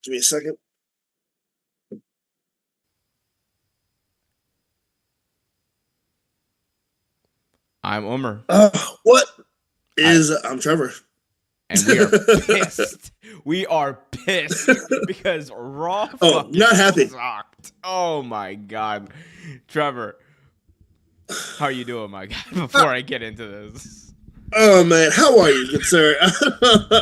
Give me a second. I'm Umar. What I is I'm Trevor. and we are pissed. We are pissed because Raw Oh, fucking not happy. sucked. Oh my god, Trevor, how are you doing, my guy? Before I get into this, Oh man, how are you, good sir? I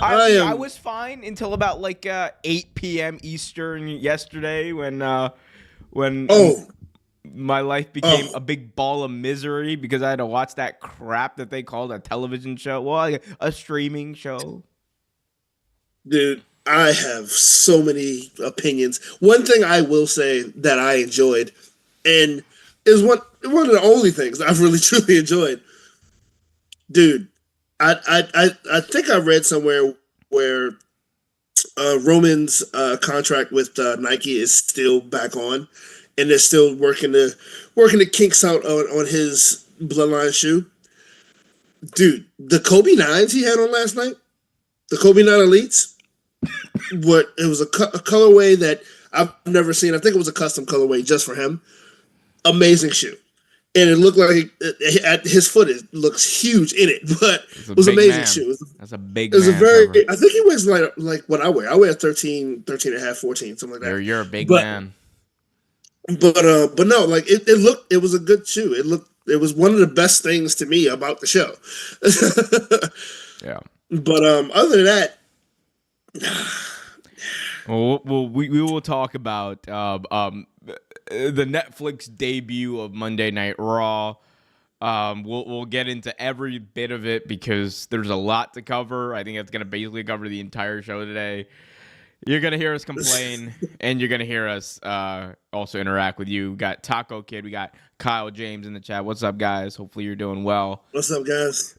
I mean, I am. was fine until about like 8 p.m. Eastern yesterday when Oh, my life became oh, a big ball of misery because I had to watch that crap that they called a television show. Well, like a streaming show. dude, I have so many opinions. One thing I will say that I enjoyed, and is one of the only things I've really truly enjoyed, dude. I think I read somewhere where Roman's contract with Nike is still back on, and they're still working the kinks out on his Bloodline shoe. Dude, the Kobe nines he had on last night, the Kobe nine elites, what it was a colorway that I've never seen. I think it was a custom colorway just for him. Amazing shoe. And it looked like at his foot it looks huge in it, but It's it a was an big amazing man. shoe. That's a big It was a man, very, Trevor. I think he weighs like what I weigh. I weigh a 13 and a half, 14, something like that. You're a big But man. but no, like it was a good shoe. It was one of the best things to me about the show. Yeah. But other than that, Well, we will talk about the Netflix debut of Monday Night Raw. We'll get into every bit of it because there's a lot to cover. I think it's gonna basically cover the entire show today. You're gonna hear us complain, and you're gonna hear us also interact with you. We got Taco Kid, we got Kyle James in the chat. What's up, guys? Hopefully you're doing well. what's up, guys?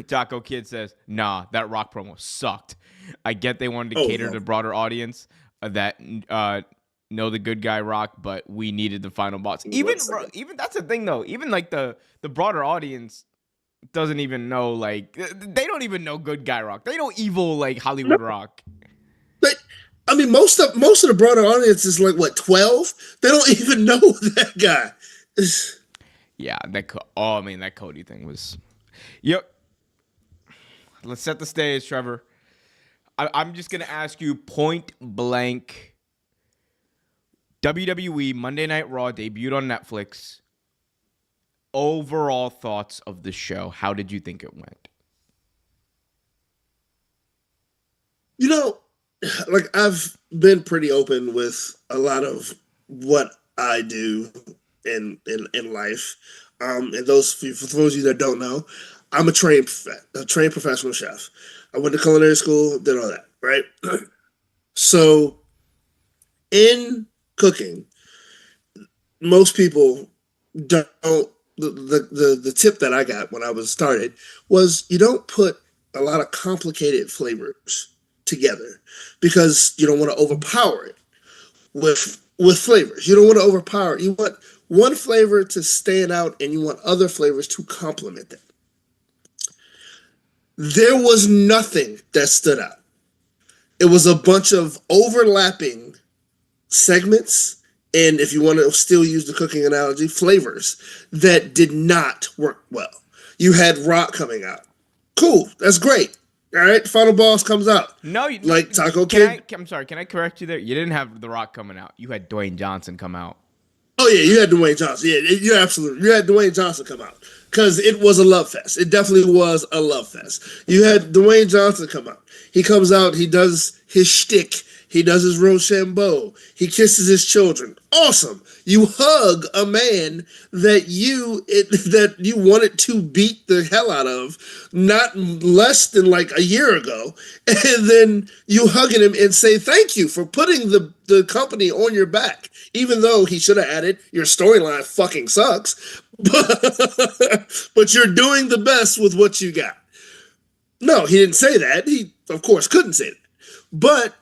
Taco Kid says, "Nah, that Rock promo sucked. I get they wanted to Oh cater no, to a broader audience that know the good guy Rock, but we needed the final boss. one second. Even that's the thing though. Even like the broader audience doesn't even know, like they don't even know good guy Rock. They know evil like No, Hollywood Rock. but I mean, most of the broader audience is like what 12. They don't even know that guy. Yeah, I mean that Cody thing was. Yep. Let's set the stage, Trevor. I'm just gonna ask you point blank. WWE Monday Night Raw debuted on Netflix. Overall thoughts of the show. How did you think it went? You know, like I've been pretty open with a lot of what I do in life. And for those of you that don't know, I'm a trained professional chef. I went to culinary school, did all that, right? So in cooking, most people don't. The tip that I got when I was started was you don't put a lot of complicated flavors together because you don't want to overpower it with flavors. You don't want to overpower it. You want one flavor to stand out and you want other flavors to complement it. There was nothing that stood out. It was a bunch of overlapping segments, and if you want to still use the cooking analogy, flavors that did not work well. You had Rock coming out. Cool, that's great. All right, final boss comes out. No, Like Taco can I? Kid. I'm sorry. Can I correct you there? You didn't have The Rock coming out. You had Dwayne Johnson come out. Oh yeah, you had Dwayne Johnson. Yeah, you're absolutely. You had Dwayne Johnson come out because it was a love fest. It definitely was a love fest. You had Dwayne Johnson come out. He comes out. He does his shtick. He does his Rochambeau. He kisses his children. Awesome. You hug a man that you wanted to beat the hell out of not less than like a year ago, and then you hugging him and say thank you for putting the company on your back, even though he should have added your storyline fucking sucks, but you're doing the best with what you got. No, he didn't say that. He of course couldn't say that, but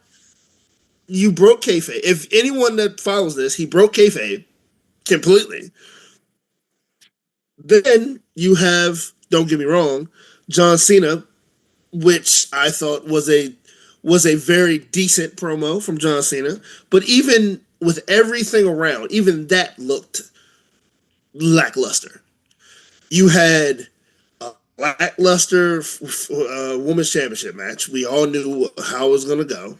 you broke kayfabe. If anyone that follows this, he broke kayfabe completely. Then you have, don't get me wrong, John Cena, which I thought was was a very decent promo from John Cena, but even with everything around, even that looked lackluster. You had a lackluster women's championship match. We all knew how it was going to go.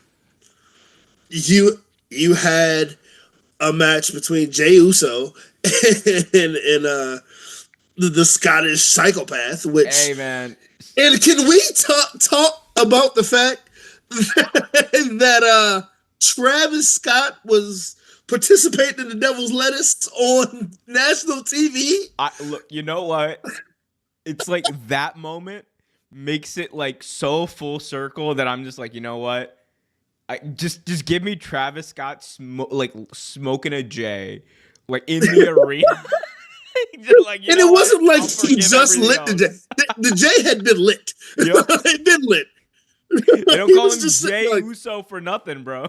You had a match between Jey Uso and the Scottish psychopath, which hey man, and can we talk about the fact that Travis Scott was participating in the Devil's Lettuce on national TV? Look, you know what? It's like that moment makes it like so full circle that I'm just like, you know what? I just give me Travis Scott smoking a J like in the arena. Like, and it wasn't like he just lit the J. The J had been lit. Yep. It been lit. They don't call him Jey Uso for nothing, bro.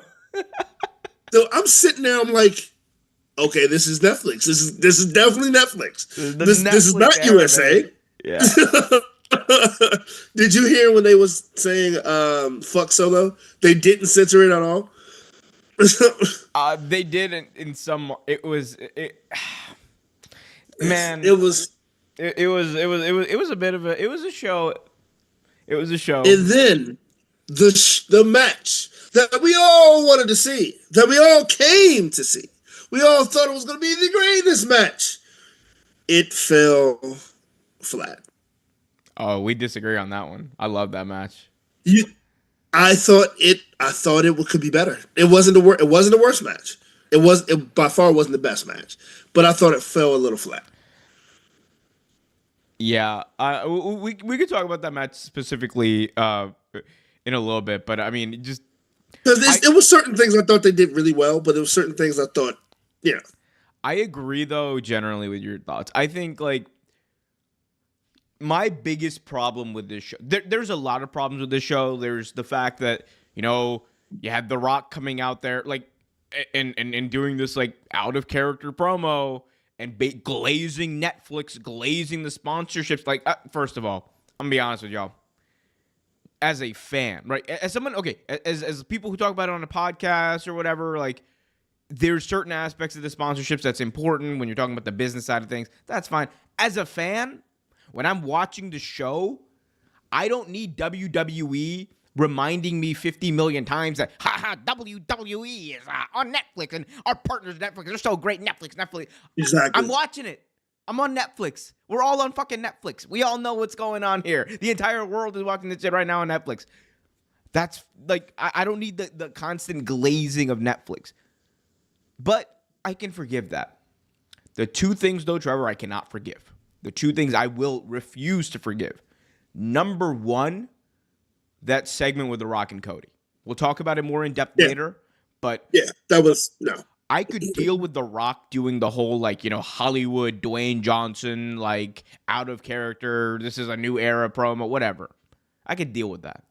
So I'm sitting there, I'm like, okay, this is Netflix. This is definitely Netflix. This is not USA. Man. Yeah. Did you hear when they was saying fuck Solo? They didn't censor it at all. They did in some. Man, it was a bit of a. It was a show. It was a show. And then the match that we all wanted to see, that we all came to see, we all thought it was going to be the greatest match. It fell flat. Oh, we disagree on that one. I love that match. I thought it could be better. It wasn't the worst match. It by far wasn't the best match, but I thought it fell a little flat. Yeah, we could talk about that match specifically in a little bit, but I mean, just because it was certain things I thought they did really well, but there were certain things I thought, yeah. I agree though generally with your thoughts. I think like my biggest problem with this show, there's a lot of problems with this show. There's the fact that, you know, you had The Rock coming out there like and doing this like out of character promo and glazing Netflix, glazing the sponsorships. Like, first of all, I'm gonna be honest with y'all. As a fan, right? As someone, okay, as people who talk about it on a podcast or whatever, like, there's certain aspects of the sponsorships that's important when you're talking about the business side of things. That's fine. As a fan, when I'm watching the show, I don't need WWE reminding me 50 million times that, WWE is on Netflix and our partners Netflix, they're so great, Netflix. Exactly. I'm watching it. I'm on Netflix. We're all on fucking Netflix. We all know what's going on here. The entire world is watching this shit right now on Netflix. That's like, I don't need the constant glazing of Netflix. But I can forgive that. The two things, though, Trevor, I cannot forgive. The two things I will refuse to forgive. Number one, that segment with the Rock and Cody. We'll talk about it more in depth later. But yeah, that was, no. I could deal with The Rock doing the whole, like, you know, Hollywood, Dwayne Johnson, like, out of character, this is a new era promo, whatever. I could deal with that.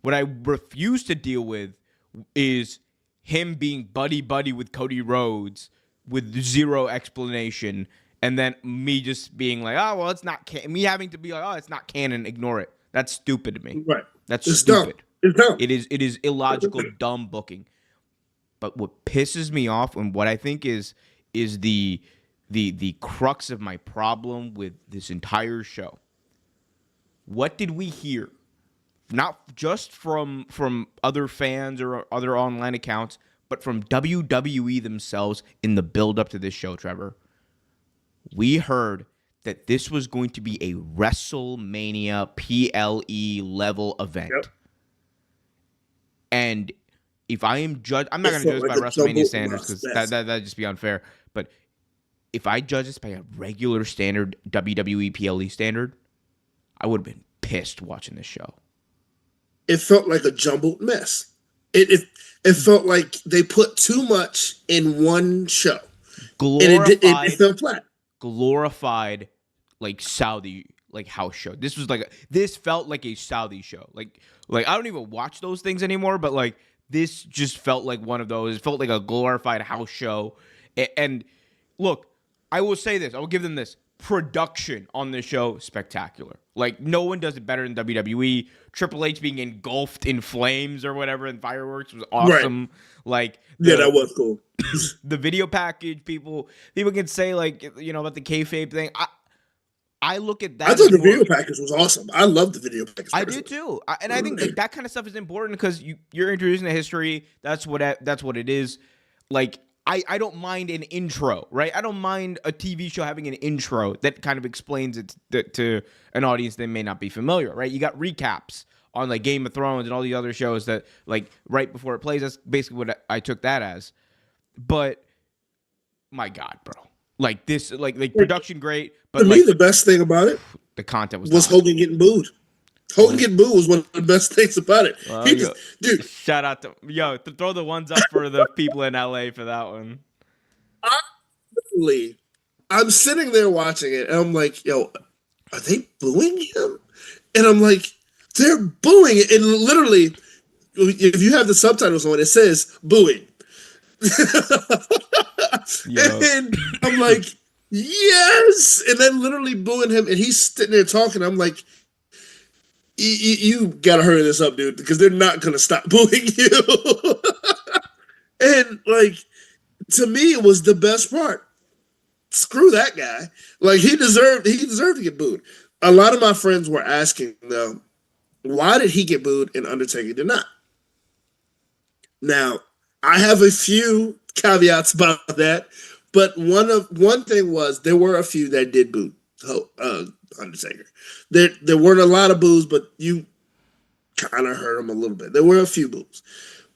What I refuse to deal with is him being buddy-buddy with Cody Rhodes with zero explanation, and then me just being like, oh, well, it's not me having to be like, oh, it's not canon, ignore it. That's stupid to me. Right. That's stupid. Dumb. It's dumb. It is illogical, dumb booking. But what pisses me off and what I think is the crux of my problem with this entire show. What did we hear? Not just from other fans or other online accounts, but from WWE themselves in the build-up to this show, Trevor. We heard that this was going to be a WrestleMania PLE level event. Yep. And if I am judged, I'm not going to judge by WrestleMania standards because that'd just be unfair. But if I judge this by a regular standard WWE PLE standard, I would have been pissed watching this show. It felt like a jumbled mess. It felt like they put too much in one show. Glorified, and it fell flat. Glorified, like Saudi, like house show. This felt like a Saudi show. Like I don't even watch those things anymore, but like this just felt like one of those. It felt like a glorified house show. And look, I will say this. I will give them this. production on this show, spectacular. Like, no one does it better than WWE. Triple H being engulfed in flames or whatever in fireworks was awesome. Right. Like, that was cool. The video package, people can say, like, about the kayfabe thing. I look at that. I thought the video package was awesome. I love the video package. I do too, and I think that kind of stuff is important because you're introducing the history. That's what it is. Like, I don't mind an intro, right? I don't mind a TV show having an intro that kind of explains it to an audience that may not be familiar, right? You got recaps on like Game of Thrones and all the other shows that like right before it plays. That's basically what I took that as. But my God, bro. Like this, like production great, but to me the best thing about it, the content was Hogan getting booed. Hogan getting booed was one of the best things about it. Well, dude, shout out to throw the ones up for the people in LA for that one. I'm sitting there watching it, and I'm like, yo, are they booing him? And I'm like, they're booing it, and literally, if you have the subtitles on, it says booing. And I'm like, yes, and then literally booing him, and he's sitting there talking. I'm like, you gotta hurry this up, dude, because they're not gonna stop booing you. And like, to me, it was the best part. Screw that guy. Like, he deserved to get booed. A lot of my friends were asking though, why did he get booed and Undertaker did not? Now, I have a few caveats about that, but one thing was there were a few that did boo Undertaker. There weren't a lot of boos, but you kind of heard them a little bit. There were a few boos,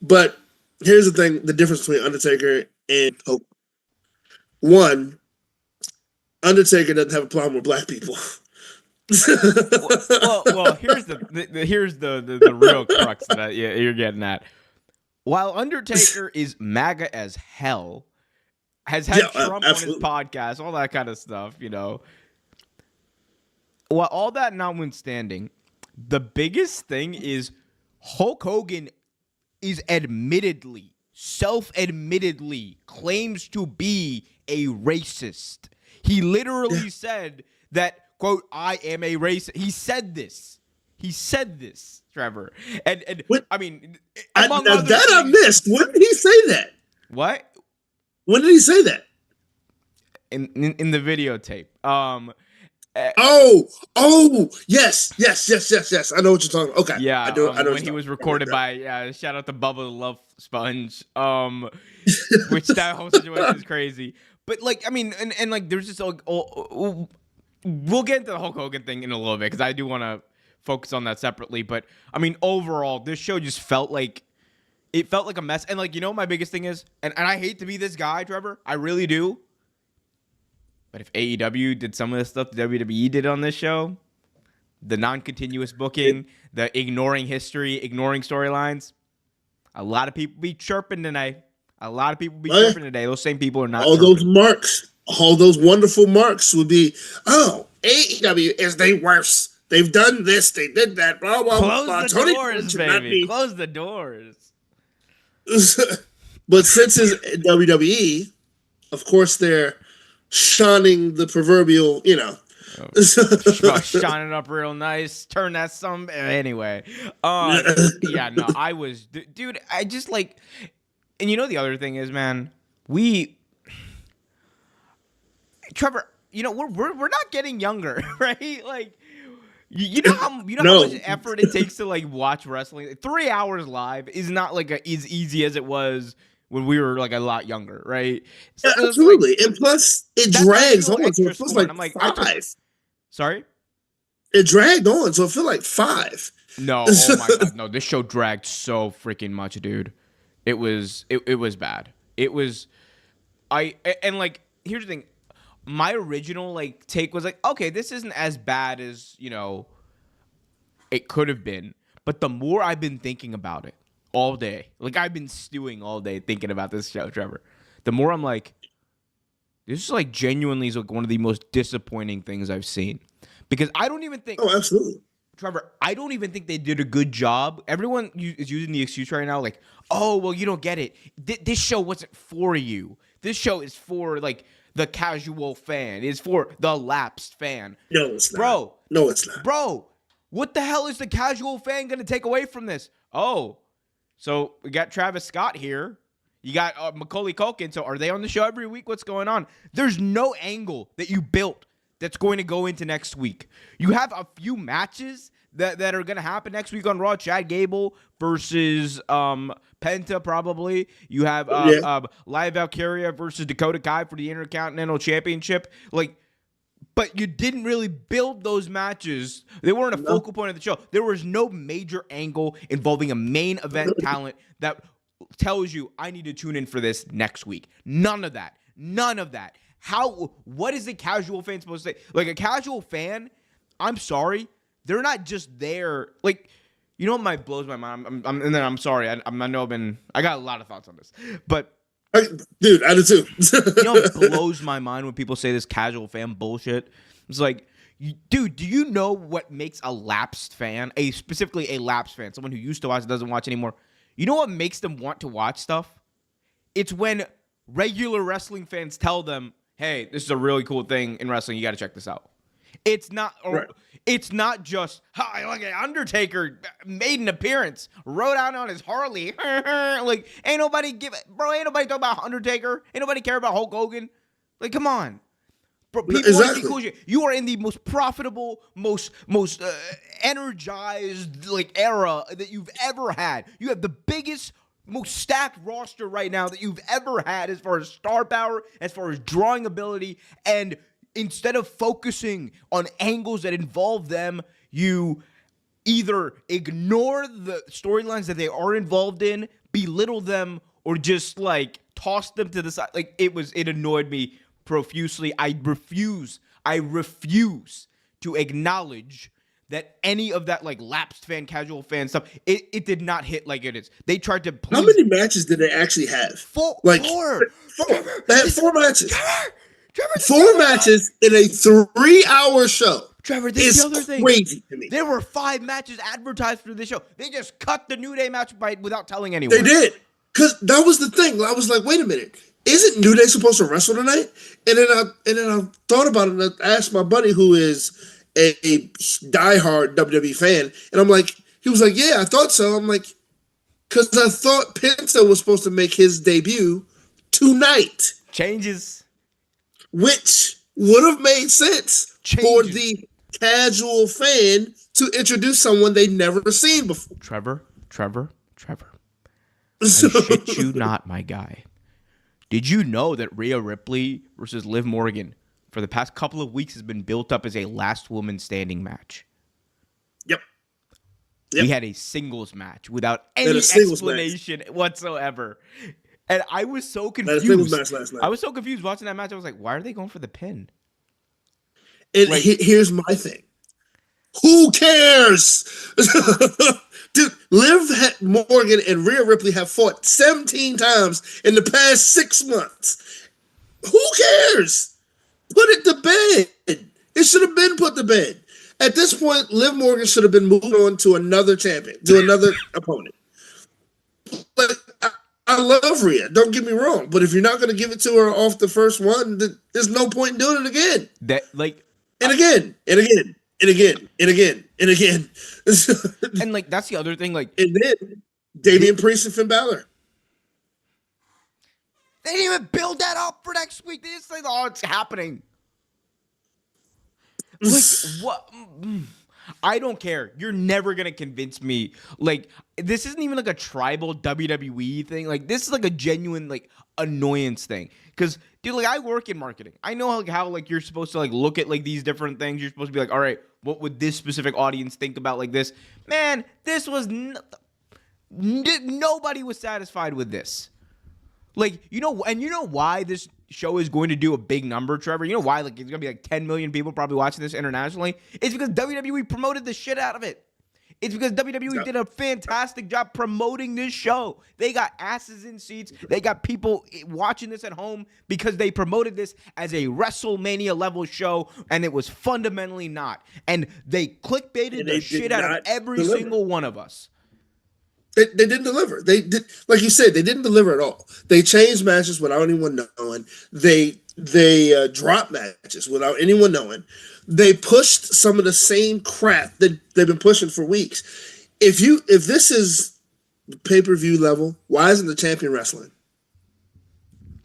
but here's the thing: the difference between Undertaker and Hogan. One, Undertaker doesn't have a problem with black people. well, here's the real crux that you're getting at. While Undertaker is MAGA as hell, has had Trump on his podcast, all that kind of stuff, While all that notwithstanding, the biggest thing is Hulk Hogan is self-admittedly claims to be a racist. He literally said that, quote, I am a racist. He said this, Trevor. And I mean, among other things, I missed. When did he say that? What? When did he say that? In the videotape. Yes. I know what you're talking about. Okay. Yeah. I know when he was recorded by, shout out to Bubba the Love Sponge. Which that whole situation is crazy. But like, I mean, and like, there's just we'll get into the Hulk Hogan thing in a little bit because I do want to focus on that separately. But I mean, overall, this show just felt like a mess. And like, my biggest thing is, and I hate to be this guy, Trevor, I really do. But if AEW did some of the stuff the WWE did on this show, the non-continuous booking, the ignoring history, ignoring storylines, a lot of people be chirping today. Those same people are not. All those marks, all those wonderful marks would be, AEW is the worst. They've done this, they did that, blah, blah, blah. Close the doors, baby. Close the doors. But since it's WWE, of course they're shining the proverbial, shining up real nice. Turn that some anyway. I was, dude. I just like, and the other thing is, man, Trevor, we're not getting younger, right? Like. How much effort it takes to like watch wrestling? 3 hours live is not like as easy as it was when we were like a lot younger, right? So absolutely, like, and plus it drags on, so it feels like 5. Sorry, it dragged on, so it feels like 5. No, oh my God, no! This show dragged so freaking much, dude. It was bad. It was, and like here's the thing. My original like take was like, okay, this isn't as bad as it could have been. But the more I've been thinking about it all day, like I've been stewing all day thinking about this show, Trevor. The more I'm like, this is like genuinely is like one of the most disappointing things I've seen, because I don't even think. Oh, absolutely, Trevor. I don't even think they did a good job. Everyone is using the excuse right now, like, oh well, you don't get it. This show wasn't for you. This show is for like. the casual fan. It's for the lapsed fan. No, it's not. Bro. No, it's not. Bro, what the hell is the casual fan going to take away from this? Oh, so we got Travis Scott here. You got Macaulay Culkin. So are they on the show every week? What's going on? There's no angle that you built that's going to go into next week. You have a few matches that are going to happen next week on Raw. Chad Gable versus Penta, probably. You have Live Valkyria versus Dakota Kai for the Intercontinental Championship. But you didn't really build those matches. They weren't a focal point of the show. There was no major angle involving a main event talent that tells you, I need to tune in for this next week. None of that. What is a casual fan supposed to say? Like, a casual fan, I'm sorry, they're not just there. Like, you know what blows my mind? I'm sorry. I got a lot of thoughts on this. But dude, I do too. You know what blows my mind when people say this casual fan bullshit? It's like, dude, do you know what makes a lapsed fan, specifically a lapsed fan, someone who used to watch and doesn't watch anymore? You know what makes them want to watch stuff? It's when regular wrestling fans tell them, hey, this is a really cool thing in wrestling. You got to check this out. It's not It's not just, like, an Undertaker made an appearance, rode out on his Harley. Like, ain't nobody talking about Undertaker. Ain't nobody care about Hulk Hogan. Like, come on. Bro, people want to see cool shit. You are in the most profitable, most energized, like, era that you've ever had. You have the biggest, most stacked roster right now that you've ever had as far as star power, as far as drawing ability, and instead of focusing on angles that involve them, you either ignore the storylines that they are involved in, belittle them, or just, like, toss them to the side. Like, it annoyed me profusely. I refuse to acknowledge that any of that, like, lapsed fan, casual fan stuff, it did not hit like it is. They tried to please. How many matches did they actually have? Four. They had 4 matches. Trevor, 4 matches in a 3-hour show. Trevor, this is the other thing. Crazy to me. There were 5 matches advertised for this show. They just cut the New Day match without telling anyone. They did. Because that was the thing. I was like, wait a minute. Isn't New Day supposed to wrestle tonight? And then I thought about it, and I asked my buddy who is a diehard WWE fan, and I'm like, he was like, yeah, I thought so. I'm like, because I thought Penta was supposed to make his debut tonight. Changes. Which would have made sense for the casual fan to introduce someone they'd never seen before. Trevor. I shit you not, my guy. Did you know that Rhea Ripley versus Liv Morgan for the past couple of weeks has been built up as a last woman standing match? Yep. We had a singles match without any explanation whatsoever. And I was so confused. I was so confused watching that match. I was like, why are they going for the pin? And here's my thing. Who cares? Dude, Liv Morgan and Rhea Ripley have fought 17 times in the past 6 months. Who cares? Put it to bed. It should have been put to bed. At this point, Liv Morgan should have been moved on to another champion, to another opponent. But I love Rhea, don't get me wrong, but if you're not going to give it to her off the first one, there's no point in doing it again. And again. And, like, that's the other thing, like, and then Damian Priest and Finn Balor. They didn't even build that up for next week. They just say, oh, it's happening. Like, what? I don't care. You're never going to convince me. Like, this isn't even like a tribal WWE thing. Like, this is like a genuine, like, annoyance thing. Because, dude, like, I work in marketing. I know how like, you're supposed to, like, look at, like, these different things. You're supposed to be like, all right, what would this specific audience think about, like, this? Man, this was... nobody was satisfied with this. Like, you know why this show is going to do a big number, Trevor? You know why? Like, it's going to be like 10 million people probably watching this internationally? It's because WWE promoted the shit out of it. It's because WWE did a fantastic job promoting this show. They got asses in seats. They got people watching this at home because they promoted this as a WrestleMania level show, and it was fundamentally not. And they clickbaited the shit out of every single one of us. They didn't deliver. They did, like you said, they didn't deliver at all. They changed matches without anyone knowing. They dropped matches without anyone knowing. They pushed some of the same crap that they've been pushing for weeks. If this is pay-per-view level, why isn't the champion wrestling?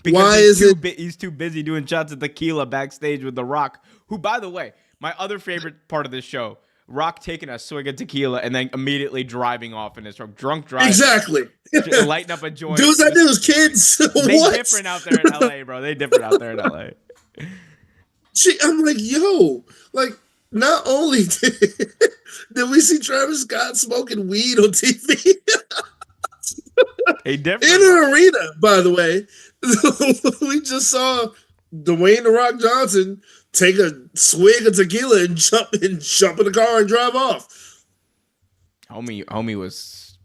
Because why is it? He's too busy doing shots of tequila backstage with The Rock, who, by the way, my other favorite part of this show. Rock taking a swig of tequila and then immediately driving off in his truck. Drunk driving. Exactly. Lighting up a joint. Dudes I knew as kids. They what? different out there in LA, bro. They different out there in LA. I'm like, yo, like, not only did we see Travis Scott smoking weed on TV Hey, different. in an arena, by the way, we just saw Dwayne "The Rock" Johnson take a swig of tequila and jump in the car and drive off. Homie was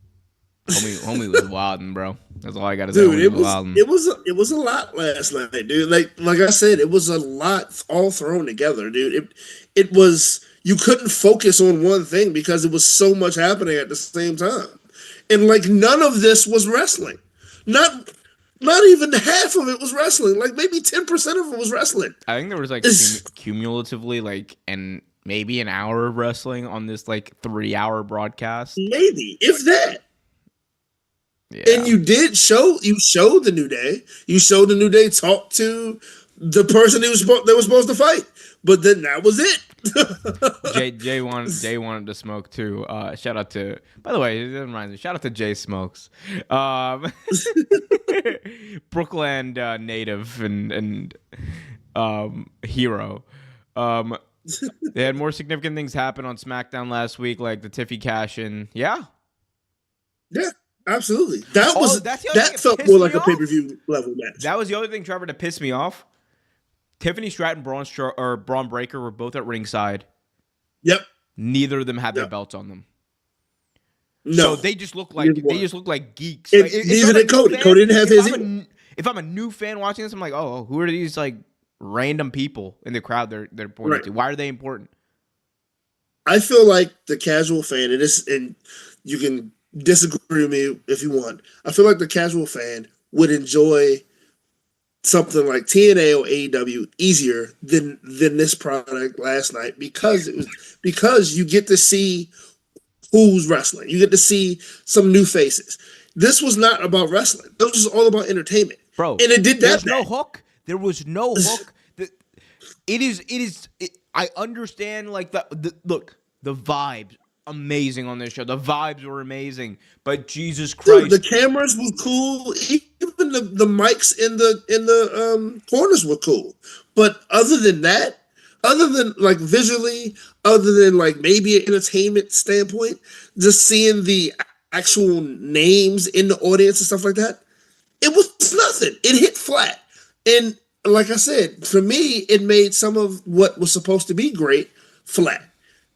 wilding, bro. That's all I gotta say. Dude, it was a lot last night, dude. Like I said, it was a lot all thrown together, dude. It was, you couldn't focus on one thing because it was so much happening at the same time, and like none of this was wrestling. Not even half of it was wrestling. Like maybe 10% of it was wrestling. I think there was like cumulatively like maybe an hour of wrestling on this like 3-hour broadcast. Maybe, if that. Yeah. And you showed the New Day. You showed the New Day talk to the person that was supposed to fight. But then that was it. Jay wanted to smoke too. Shout out to, by the way, it reminds me, shout out to Jay Smokes. Brooklyn native and hero. They had more significant things happen on SmackDown last week, like the Tiffy cash-in. Yeah, absolutely. That felt more like a pay-per-view level match. That was the other thing, Trevor, to piss me off. Tiffany Stratton, Braun Breaker were both at ringside. Yep. Neither of them had their belts on them. No. So they just look like geeks. Like, neither did Cody. Cody didn't have his. If I'm a new fan watching this, I'm like, oh, who are these like random people in the crowd they're pointing to? Why are they important? I feel like the casual fan, and you can disagree with me if you want. I feel like the casual fan would enjoy something like TNA or AEW easier than this product last night because you get to see who's wrestling. You get to see some new faces. This was not about wrestling. This was all about entertainment, bro. And it did that. No hook. There was no hook. I understand like the look, the vibes. Amazing on this show. The vibes were amazing, but Jesus Christ, dude, the cameras were cool. Even the mics in the corners were cool. But other than that, other than like visually, other than like maybe an entertainment standpoint, just seeing the actual names in the audience and stuff like that, it was nothing. It hit flat. And like I said, for me, it made some of what was supposed to be great flat.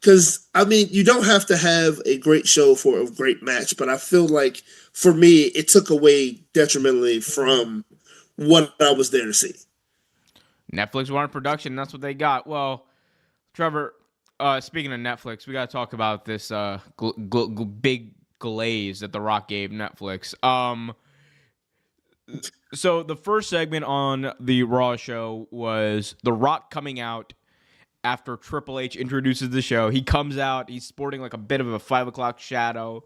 Because, I mean, you don't have to have a great show for a great match, but I feel like, for me, it took away detrimentally from what I was there to see. Netflix wanted production, that's what they got. Well, Trevor, speaking of Netflix, we got to talk about this big glaze that The Rock gave Netflix. So the first segment on the Raw show was The Rock coming out after Triple H introduces the show. He comes out. He's sporting like a bit of a 5 o'clock shadow.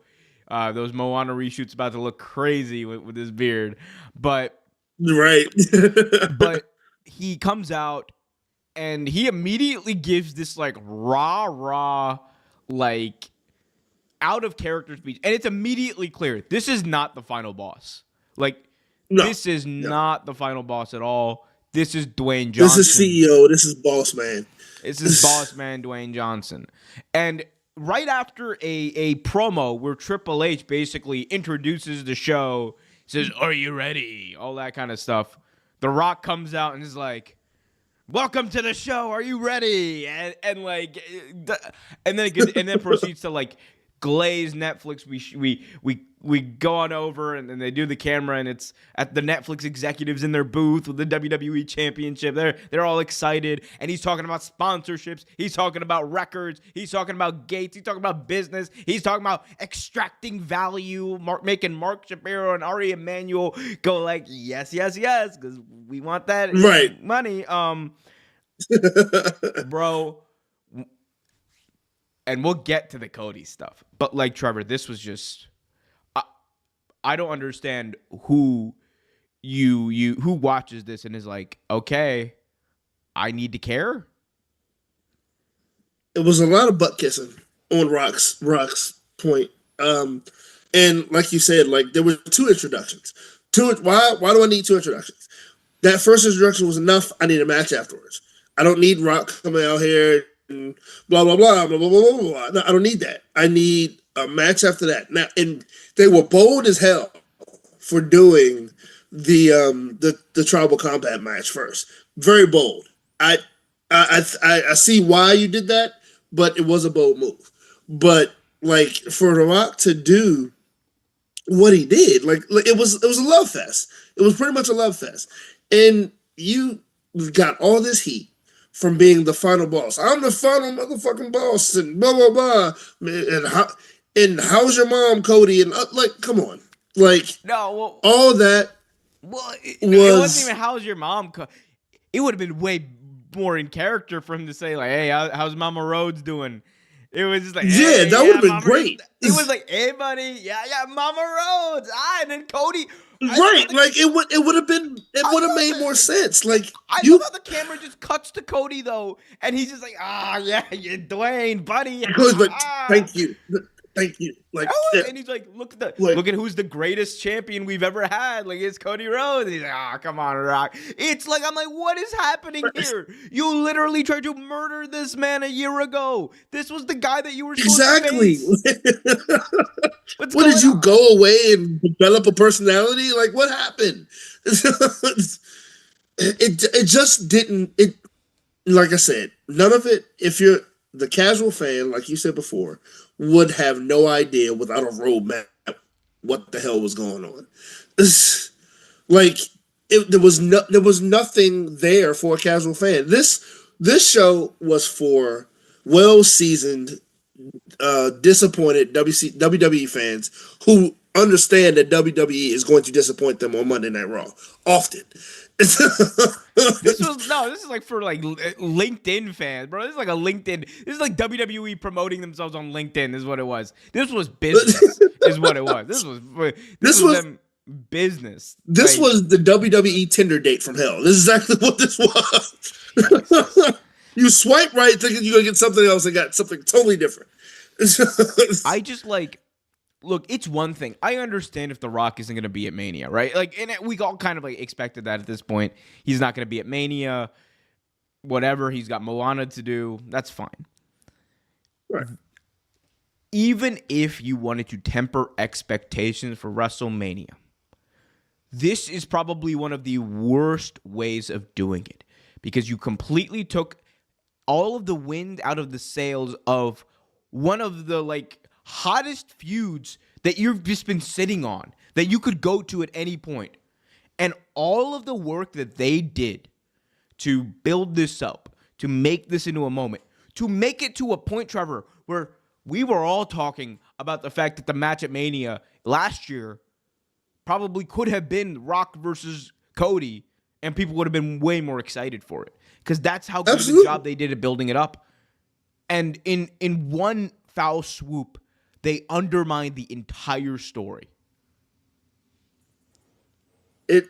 Those Moana reshoots about to look crazy with his beard. But right. But he comes out and he immediately gives this like rah, like out of character speech. And it's immediately clear. This is not the final boss. Like, this is not the final boss at all. This is Dwayne Johnson. This is CEO. This is boss man. This is boss man Dwayne Johnson. And right after a promo where Triple H basically introduces the show, says, "Are you ready?" All that kind of stuff. The Rock comes out and is like, "Welcome to the show. Are you ready?" And then proceeds to like glazed Netflix. We go on over, and then they do the camera, and it's at the Netflix executives in their booth with the WWE Championship. They're all excited, and he's talking about sponsorships. He's talking about records. He's talking about gates. He's talking about business. He's talking about extracting value, making Mark Shapiro and Ari Emanuel go like, yes, because we want that money. Bro. And we'll get to the Cody stuff. But like Trevor, this was just I don't understand who watches this and is like, okay, I need to care. It was a lot of butt kissing on Rock's point. And like you said, like there were 2 introductions. Why do I need 2 introductions? That first introduction was enough. I need a match afterwards. I don't need Rock coming out here and blah blah blah blah blah blah blah. No, I don't need that. I need a match after that. Now, and they were bold as hell for doing the tribal combat match first. Very bold. I see why you did that, but it was a bold move. But like for The Rock to do what he did, like it was a love fest. It was pretty much a love fest, and you got all this heat from being the final boss. I'm the final motherfucking boss, and blah blah blah. And how's your mom, Cody? And like, come on, like all that. Well, it wasn't even how's your mom. It would have been way more in character for him to say like, "Hey, how's Mama Rhodes doing?" It was just like, hey, that would have been great. It was like, "Hey, buddy, yeah, Mama Rhodes." And then Cody. Like it would have made more sense. Like I love how the camera just cuts to Cody though, and he's just like, yeah, you're Dwayne, buddy. Like, thank you. Like, and he's like, look at who's the greatest champion we've ever had. Like it's Cody Rhodes. And he's like, come on, Rock. It's like I'm like, what is happening here? You literally tried to murder this man a year ago. This was the guy that you were supposed to face. What did you go away and develop a personality? Like what happened? It just didn't. It like I said, none of it. If you're the casual fan, like you said before, would have no idea without a roadmap what the hell was going on. There was nothing there for a casual fan. This show was for well-seasoned, disappointed WWE fans who understand that WWE is going to disappoint them on Monday Night Raw often. This is like for like LinkedIn fans, bro. This is like a LinkedIn. This is like WWE promoting themselves on LinkedIn. Is what it was. This was business. Is what it was. This was them business. This was the WWE Tinder date from hell. This is exactly what this was. You swipe right thinking you're gonna get something else and got something totally different. I just like. Look, it's one thing. I understand if The Rock isn't going to be at Mania, right? Like, and we all kind of like expected that at this point. He's not going to be at Mania. Whatever. He's got Moana to do. That's fine. Right. Even if you wanted to temper expectations for WrestleMania, this is probably one of the worst ways of doing it because you completely took all of the wind out of the sails of one of the like hottest feuds that you've just been sitting on, that you could go to at any point. And all of the work that they did to build this up, to make this into a moment, to make it to a point, Trevor, where we were all talking about the fact that the match at Mania last year probably could have been Rock versus Cody, and people would have been way more excited for it. Because that's how good of a job they did at building it up. And in one foul swoop, they undermined the entire story. It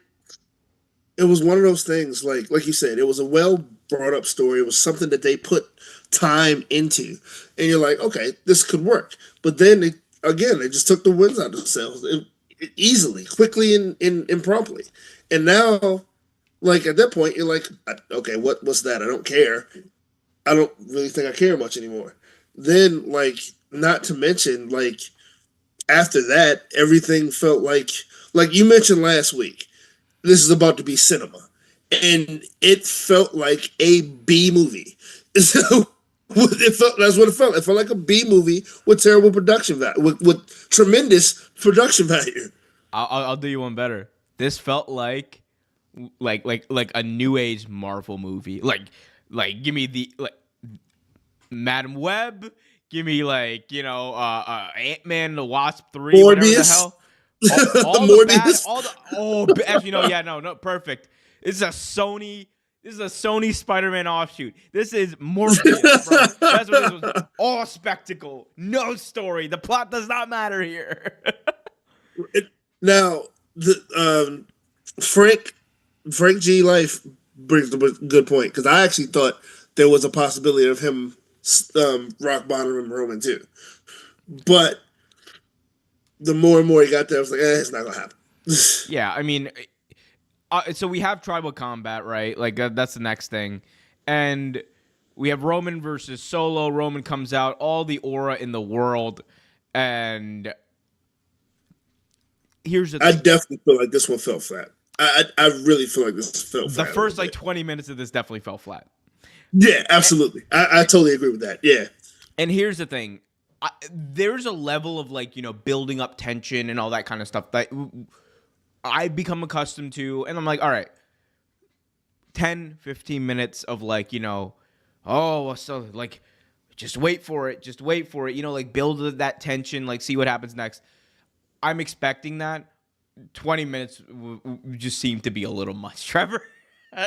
was one of those things, like you said, it was a well brought up story. It was something that they put time into, and you're like, okay, this could work. But then they just took the wins out of themselves easily, quickly, and promptly. And now, like at that point, you're like, okay, what's that? I don't care. I don't really think I care much anymore. Then, like. Not to mention, like, after that, everything felt like you mentioned last week, this is about to be cinema. And it felt like a B movie. So That's what it felt. It felt like a B movie with terrible production value, with tremendous production value. I'll do you one better. This felt like a new age Marvel movie. Like give me the Madam Web. Give me Ant-Man and the Wasp 3, whatever the Morbius. hell. All the bad, actually no, perfect. This is a Sony Spider-Man offshoot. This is Morbius, bro. That's what this was. All spectacle, no story. The plot does not matter here. Now, the Frank G. Life brings up a good point, because I actually thought there was a possibility of him rock bottoming Roman too, but the more and more he got there, I was like, it's not gonna happen. Yeah, I mean, so we have tribal combat, right? Like that's the next thing, and we have Roman versus Solo. Roman comes out, all the aura in the world, and here's the thing. I definitely feel like this one fell flat. I really feel like this fell flat. The first 20 minutes of this definitely fell flat. Yeah, absolutely. I totally agree with that. Yeah. And here's the thing. There's a level of building up tension and all that kind of stuff that I become accustomed to. And I'm like, all right, 10, 15 minutes of just wait for it. Just wait for it. Build that tension, see what happens next. I'm expecting that. 20 minutes just seemed to be a little much, Trevor.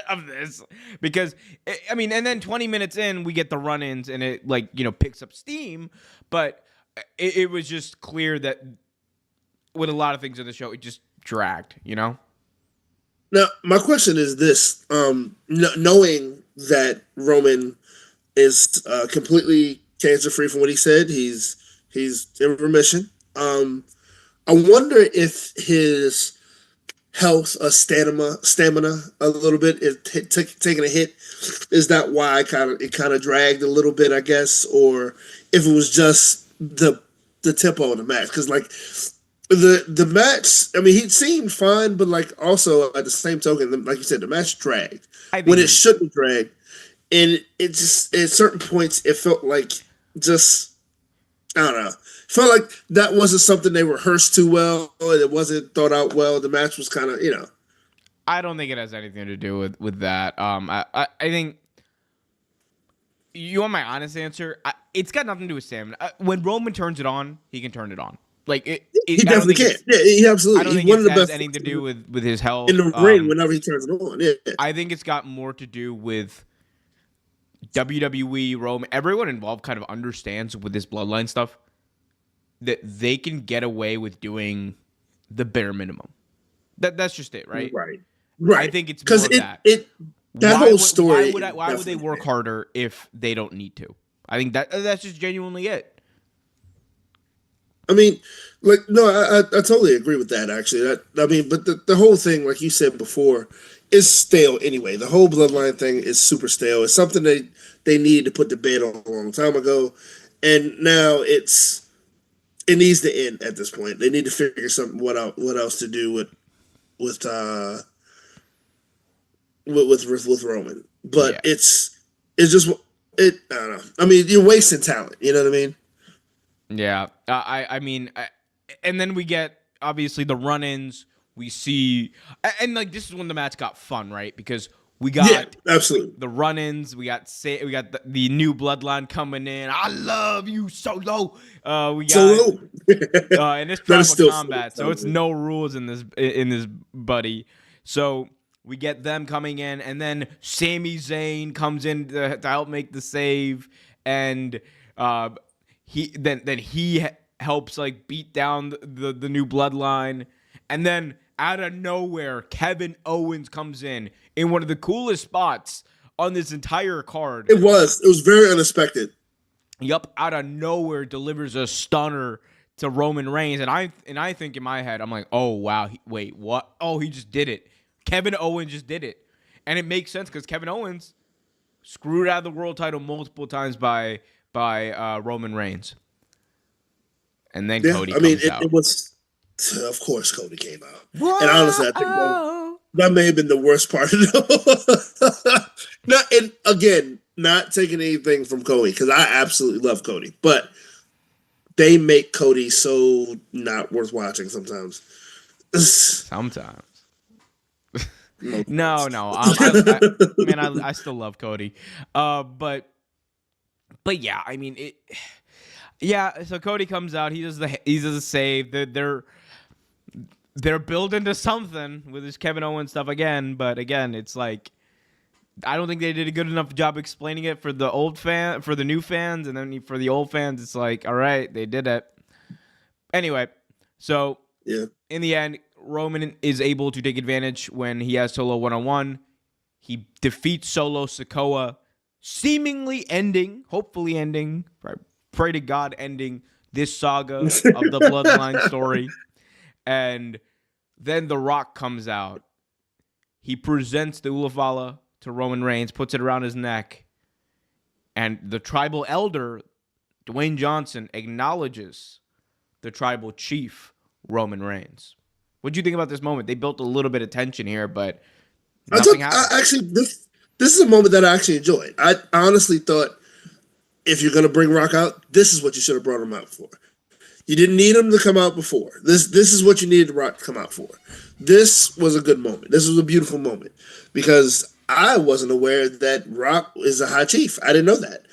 Of this, because and then 20 minutes in we get the run-ins and it picks up steam, but it was just clear that with a lot of things in the show it just dragged. Now my question is this: knowing that Roman is completely cancer-free from what he said, he's in remission. I wonder if his health, stamina a little bit is taking a hit. Is that why it kind of dragged a little bit, I guess, or if it was just the tempo of the match? Because the match, he seemed fine, but also at the same token, like you said, the match dragged when it shouldn't drag, and it just at certain points it felt like just I don't know. Felt like that wasn't something they rehearsed too well. It wasn't thought out well. The match was kind of, I don't think it has anything to do with that. I think you want my honest answer. It's got nothing to do with stamina. When Roman turns it on, he can turn it on. He definitely can. Yeah, he absolutely. I don't think it has anything to do with his health in the ring whenever he turns it on. Yeah. I think it's got more to do with WWE, Roman. Everyone involved kind of understands with this bloodline stuff that they can get away with doing the bare minimum. That's just it, right? Right. I think it's more of that. Whole story. Why would they work harder if they don't need to? I think that's just genuinely it. I totally agree with that. Actually, but the whole thing, like you said before, is stale anyway. The whole bloodline thing is super stale. It's something they needed to put to bed on a long time ago, and now it needs to end at this point. They need to figure something what else to do with Roman. But it's just I don't know. You're wasting talent. You know what I mean? Yeah. And then we get obviously the run-ins. We see, and this is when the match got fun, right? Because we got absolutely the run-ins. We got the new bloodline coming in. I love you, Solo. We got Solo. And it's tribal combat, so it's no rules in this buddy. So we get them coming in, and then Sami Zayn comes in to help make the save, and he helps beat down the new bloodline, and then out of nowhere, Kevin Owens comes in one of the coolest spots on this entire card. It was very unexpected. Yup, out of nowhere delivers a stunner to Roman Reigns, and I think in my head, I'm like, oh wow, wait, what? Oh, he just did it. Kevin Owens just did it, and it makes sense because Kevin Owens screwed out of the world title multiple times by Roman Reigns, and then Cody comes out. It was. Of course, Cody came out. Whoa! And honestly, I think that may have been the worst part of it. And again, not taking anything from Cody because I absolutely love Cody, but they make Cody so not worth watching sometimes. Sometimes. No. I still love Cody. But yeah, I mean it. Yeah, so Cody comes out. He does the save. They're building to something with this Kevin Owens stuff again. But again, it's like I don't think they did a good enough job explaining it for the new fans, and then for the old fans, it's like, all right, they did it. Anyway, so yeah. In the end, Roman is able to take advantage when he has Solo one-on-one. He defeats Solo Sikoa, hopefully ending, pray to God ending this saga of the Bloodline story. And then The Rock comes out. He presents the Ulavala to Roman Reigns, puts it around his neck, and the tribal elder, Dwayne Johnson, acknowledges the tribal chief, Roman Reigns. What do you think about this moment? They built a little bit of tension here, but nothing happened. This is a moment that I actually enjoyed. I honestly thought if you're going to bring Rock out, this is what you should have brought him out for. You didn't need him to come out before. This is what you needed Rock to come out for. This was a good moment. This was a beautiful moment because I wasn't aware that Rock is a high chief. I didn't know that.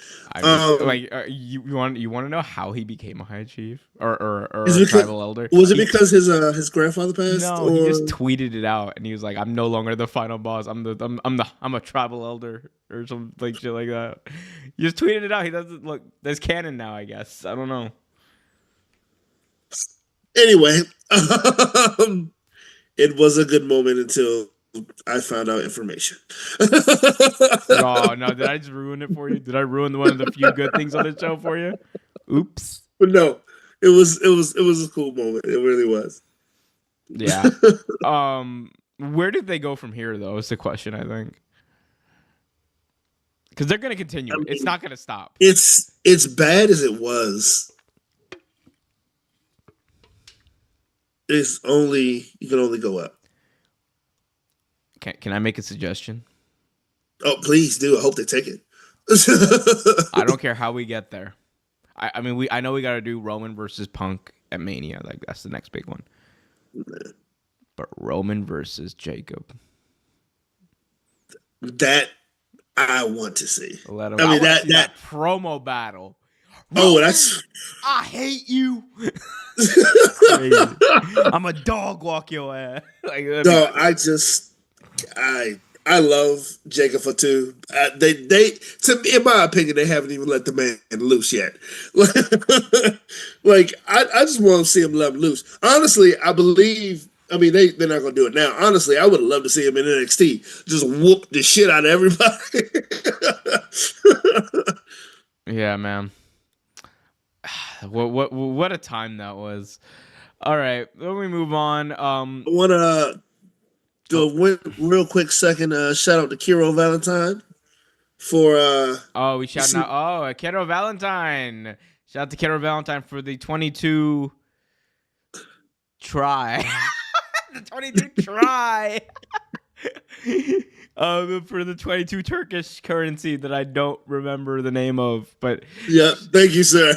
You want to know how he became a high chief or a tribal elder? Was it because his grandfather passed? No, he just tweeted it out and he was like, "I'm no longer the final boss. I'm a tribal elder or some like shit like that." He just tweeted it out. He doesn't look. There's canon now, I guess. I don't know. Anyway, it was a good moment until I found out information. Oh, no. Did I just ruin it for you? Did I ruin one of the few good things on the show for you? Oops. But no, it was a cool moment. It really was. Yeah. Where did they go from here, though, is the question, I think. Because they're going to continue. It's not going to stop. It's bad as it was. You can only go up. Can I make a suggestion? Oh, please do. I hope they take it. I don't care how we get there. I know we got to do Roman versus Punk at Mania. Like that's the next big one. But Roman versus Jacob. That I want to see. That promo battle. Oh, that's. I hate you. I'm a dog walk your ass. I love Jacob for two. They to me, in my opinion, they haven't even let the man loose yet. Like I just want to see him let him loose. Honestly, I believe. I mean, they're not gonna do it now. Honestly, I would love to see him in NXT just whoop the shit out of everybody. Yeah, man. What a time that was. All right, let me move on. I want to do a real quick second shout out to Kiro Valentine for we shouting out Kiro Valentine. Shout out to Kiro Valentine for the 22 try. The 22 try. For the 22 Turkish currency that I don't remember the name of, but yeah, thank you, sir.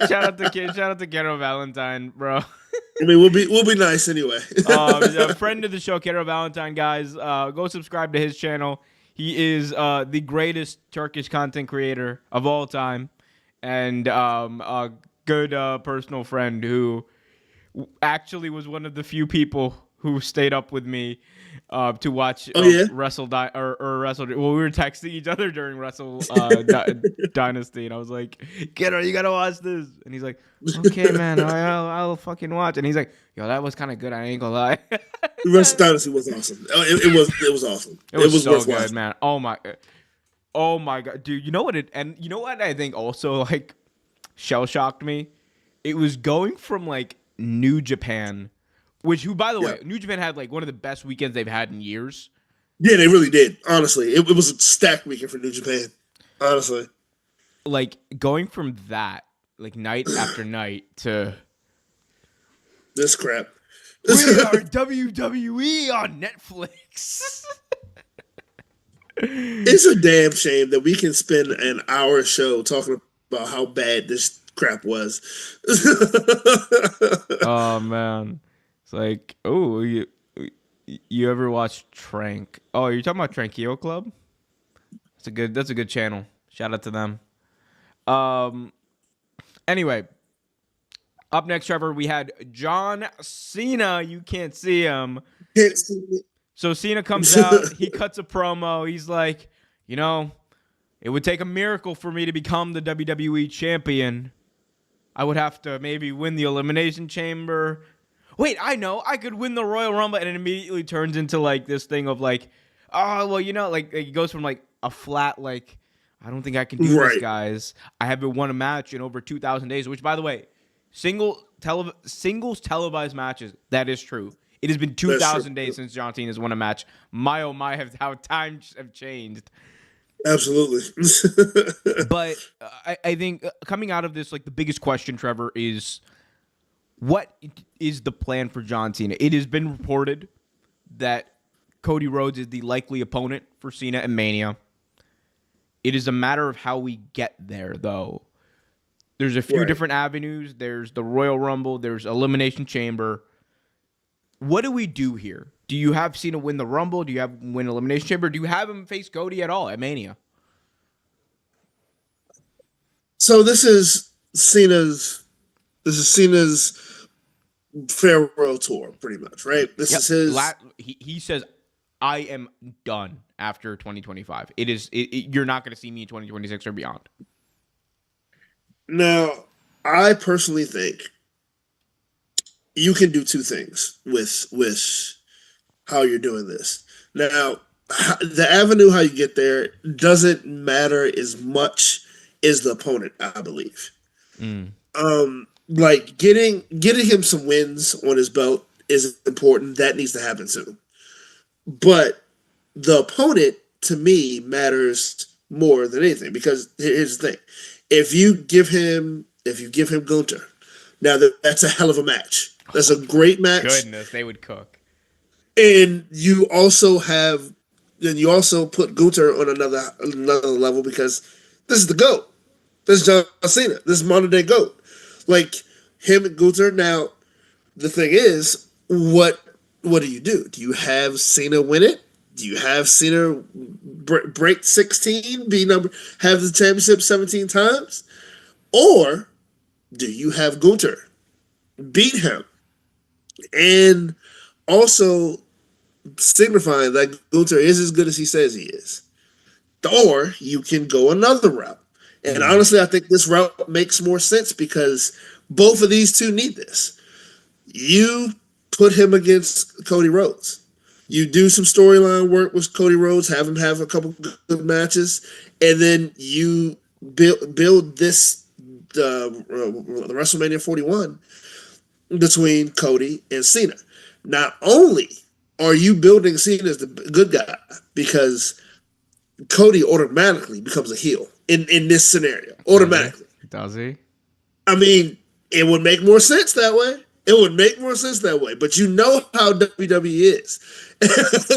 shout out to Kero Valentine, bro. I mean, we'll be nice anyway. A friend of the show, Kero Valentine, guys. Go subscribe to his channel. He is the greatest Turkish content creator of all time, and a good personal friend who actually was one of the few people who stayed up with me to watch Wrestle Wrestle. Well, we were texting each other during Wrestle Dynasty, and I was like, "Kiddo, you gotta watch this." And he's like, "Okay, man, I'll fucking watch." And he's like, "Yo, that was kind of good. I ain't gonna lie." Wrestle Dynasty was awesome. It was awesome. It was so good, watching. man. Oh my god, dude. You know what? You know what I think also like shell shocked me. It was going from like New Japan. Who, by the way, New Japan had like one of the best weekends they've had in years. Yeah, they really did. Honestly, it was a stacked weekend for New Japan. Honestly, like going from that, like night after night, to this crap. We are WWE on Netflix. It's a damn shame that we can spend an hour show talking about how bad this crap was. Oh man, it's like, oh, you ever watch Trank? Oh, you're talking about Tranquillo Club? That's a good channel. Shout out to them. Um. Anyway, up next, Trevor, we had John Cena. You can't see him. Can't see it. So Cena comes out. He cuts a promo. He's like, it would take a miracle for me to become the WWE champion. I would have to maybe win the Elimination Chamber. Wait, I know. I could win the Royal Rumble. And it immediately turns into like this thing of like, oh, well, like it goes from like a flat, like, I don't think I can do this, guys. I haven't won a match in over 2,000 days, which, by the way, singles televised matches, that is true. It has been 2,000 days since John Cena has won a match. My, oh my, how times have changed. Absolutely. But I think coming out of this, like the biggest question, Trevor, is what is the plan for John Cena? It has been reported that Cody Rhodes is the likely opponent for Cena at Mania. It is a matter of how we get there, though. There's a few different avenues. There's the Royal Rumble. There's Elimination Chamber. What do we do here? Do you have Cena win the Rumble? Do you have him win Elimination Chamber? Do you have him face Cody at all at Mania? So this is Cena's farewell tour, pretty much, right? This is his. He says, "I am done after 2025. You're not going to see me in 2026 or beyond." Now, I personally think you can do two things with how you're doing this. Now, the avenue how you get there doesn't matter as much as the opponent, I believe. Like getting him some wins on his belt is important. That needs to happen soon. But the opponent, to me, matters more than anything, because here's the thing: if you give him Gunther, now that's a hell of a match. That's a great match. Goodness, they would cook. And you also put Gunther on another level, because this is the GOAT. This is John Cena. This is modern day GOAT. Like him and Gunther. Now, the thing is, what do you do? Do you have Cena win it? Do you have Cena break 16, have the championship 17 times? Or do you have Gunther beat him and also signifying that Gunther is as good as he says he is? Or you can go another route. And honestly, I think this route makes more sense, because both of these two need this. You put him against Cody Rhodes. You do some storyline work with Cody Rhodes, have him have a couple good matches, and then you build this the WrestleMania 41 between Cody and Cena. Not only are you building Cena as the good guy, because Cody automatically becomes a heel in this scenario. Automatically. Does he? I mean, it would make more sense that way. But you know how WWE is.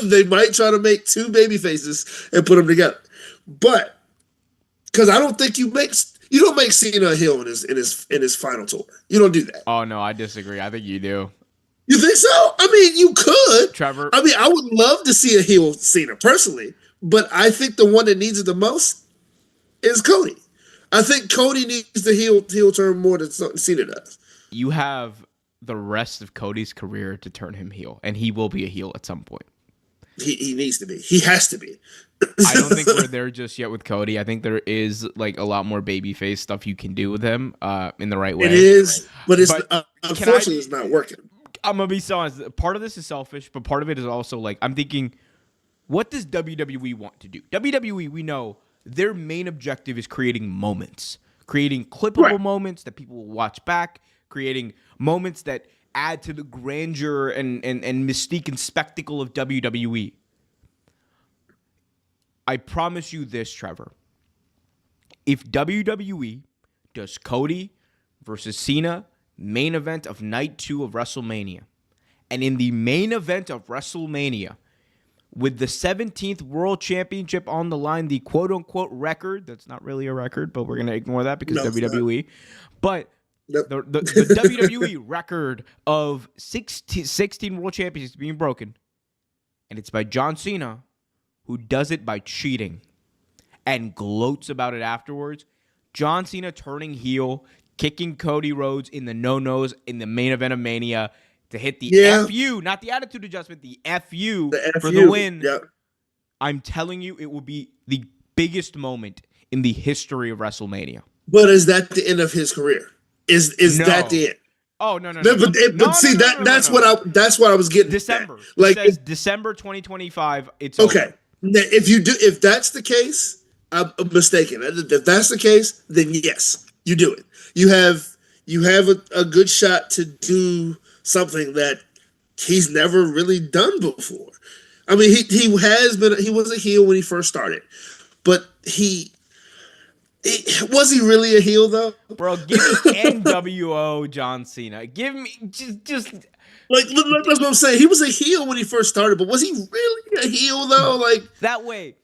They might try to make two baby faces and put them together. But because I don't think you don't make Cena a heel in his final tour. You don't do that. Oh no, I disagree. I think you do. You think so? I mean, you could. Trevor. I mean, I would love to see a heel Cena personally, but I think the one that needs it the most is Cody. I think Cody needs the heel turn more than Cena does. You have the rest of Cody's career to turn him heel, and he will be a heel at some point. He needs to be. He has to be. I don't think we're there just yet with Cody. I think there is like a lot more babyface stuff you can do with him in the right way. It is, but unfortunately it's not working. I'm gonna be so honest. Part of this is selfish, but part of it is also like I'm thinking, what does WWE want to do? WWE, we know their main objective is creating moments, creating clippable moments that people will watch back, creating moments that add to the grandeur and mystique and spectacle of WWE. I promise you this, Trevor. If WWE does Cody versus Cena main event of night 2 of WrestleMania, and in the main event of WrestleMania, with the 17th World Championship on the line, the quote-unquote record. That's not really a record, but we're going to ignore that because WWE. But the WWE record of 16 World Championships being broken, and it's by John Cena, who does it by cheating and gloats about it afterwards. John Cena turning heel, kicking Cody Rhodes in the no-nos in the main event of Mania to hit the FU, not the attitude adjustment, the FU for the win. Yep. I'm telling you, it will be the biggest moment in the history of WrestleMania. But is that the end of his career? Is that the end? Oh no. But see, that's what I was getting. December. At. Like it says December 2025. It's okay. Over. If that's the case, I'm mistaken. If that's the case, then yes, you do it. You have a good shot to do something that he's never really done before. I mean, he was a heel when he first started, but was he really a heel though? Bro, give me NWO John Cena. Give me just like that's what I'm saying. He was a heel when he first started, but was he really a heel though? Like that way,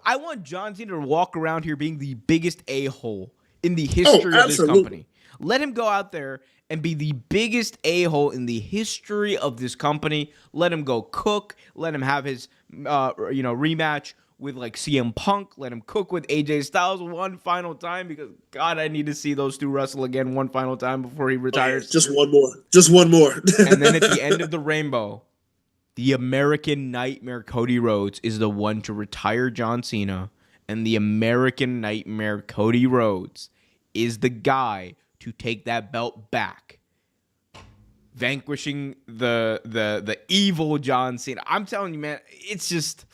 I want John Cena to walk around here being the biggest a-hole in the history of this company. Let him go out there and be the biggest a-hole in the history of this company. Let him go cook. Let him have his rematch with like CM Punk. Let him cook with AJ Styles one final time because God, I need to see those two wrestle again one final time before he retires. Just one more. And then at the end of the rainbow, the American Nightmare Cody Rhodes is the one to retire John Cena, and the American Nightmare Cody Rhodes is the guy to take that belt back, vanquishing the evil John Cena. I'm telling you, man, it's just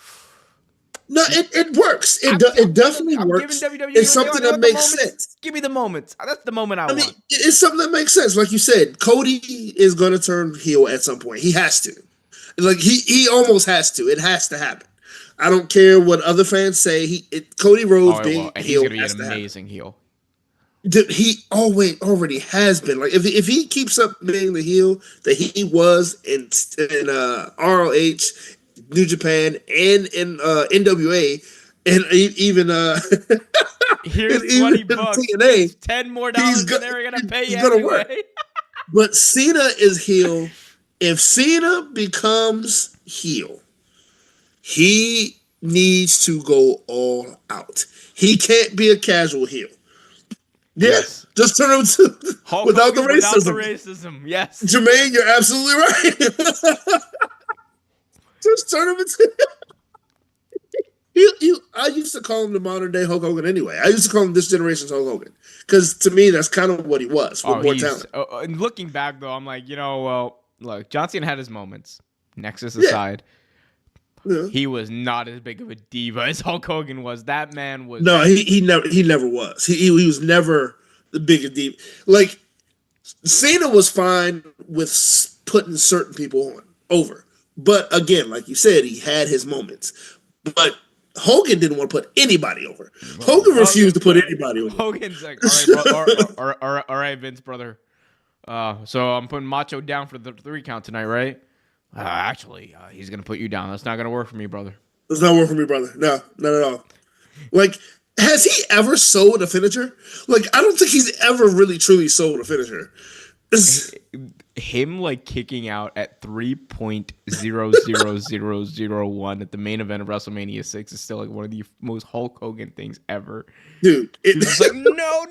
no, it works. It definitely works. It's something that makes sense. Give me the moments. That's the moment I want. Mean, it's something that makes sense. Like you said, Cody is going to turn heel at some point. He has to. Like he almost has to. It has to happen. I don't care what other fans say. Cody Rhodes being heel has to happen. He's going to be an amazing heel. He already has been. Like if he keeps up being the heel that he was in ROH, New Japan, and in NWA, and even here's $20 TNA, $10 more dollars than they're gonna pay you anyway. Work. But Cena is heel. If Cena becomes heel, he needs to go all out. He can't be a casual heel. Yes, just turn him to Hulk without Hogan, the racism. Without the racism, yes. Jermaine, you're absolutely right. Just turn him into. I used to call him the modern day Hulk Hogan anyway. I used to call him this generation's Hulk Hogan because to me that's kind of what he was with more talent. And looking back though, I'm like, look, John Cena had his moments. Nexus aside. Yeah. He was not as big of a diva as Hulk Hogan was. That man was. No, he never was. He was never the biggest diva. Like Cena was fine with putting certain people over, but again, like you said, he had his moments. But Hogan didn't want to put anybody over. Hogan refused to put anybody over. Hogan's like, all right, Vince, brother. So I'm putting Macho down for the 3 count tonight, right? Actually, he's going to put you down. That's not going to work for me, brother. That's not work for me, brother. No, not at all. Like, has he ever sold a finisher? Like, I don't think he's ever really truly sold a finisher. Him, like, kicking out at 3.00001 at the main event of WrestleMania 6 is still, like, one of the most Hulk Hogan things ever. Dude. He's like, no,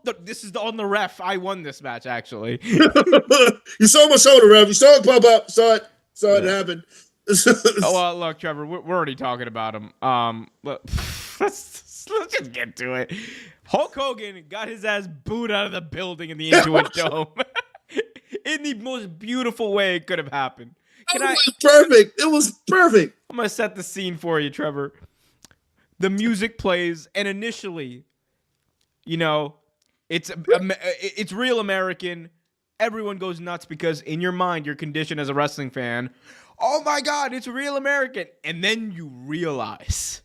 look, this is on the ref. I won this match, actually. You saw my shoulder, ref. You saw it pop up. Saw it happen. Look, Trevor, we're already talking about him. Let's just get to it. Hulk Hogan got his ass booed out of the building in the Intuit Dome. In the most beautiful way it could have happened. It was perfect. It was perfect. I'm going to set the scene for you, Trevor. The music plays, and initially, it's real American. Everyone goes nuts because in your mind, you're conditioned as a wrestling fan. Oh my God, it's real American. And then you realize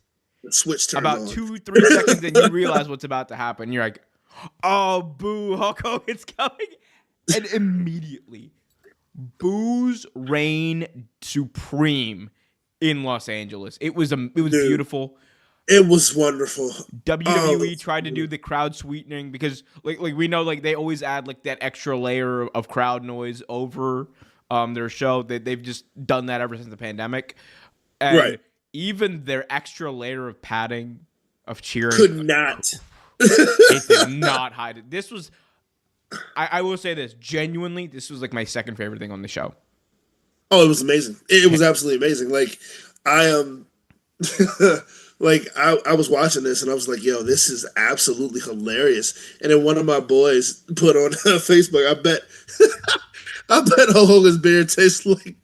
switch about on. 2-3 seconds and you realize what's about to happen. You're like, oh, boo, Hulk Hogan's coming. And immediately, boos reign supreme in Los Angeles. It was beautiful. It was wonderful. WWE tried to do the crowd sweetening because like we know like they always add like that extra layer of crowd noise over their show. They've just done that ever since the pandemic. And even their extra layer of padding of cheering could not. It did not hide it. This was I will say this, genuinely, this was like my second favorite thing on the show. Oh, it was amazing. It was absolutely amazing. Like I like I was watching this and I was like, yo, this is absolutely hilarious. And then one of my boys put on Facebook, I bet Hulk Hogan's beard tastes like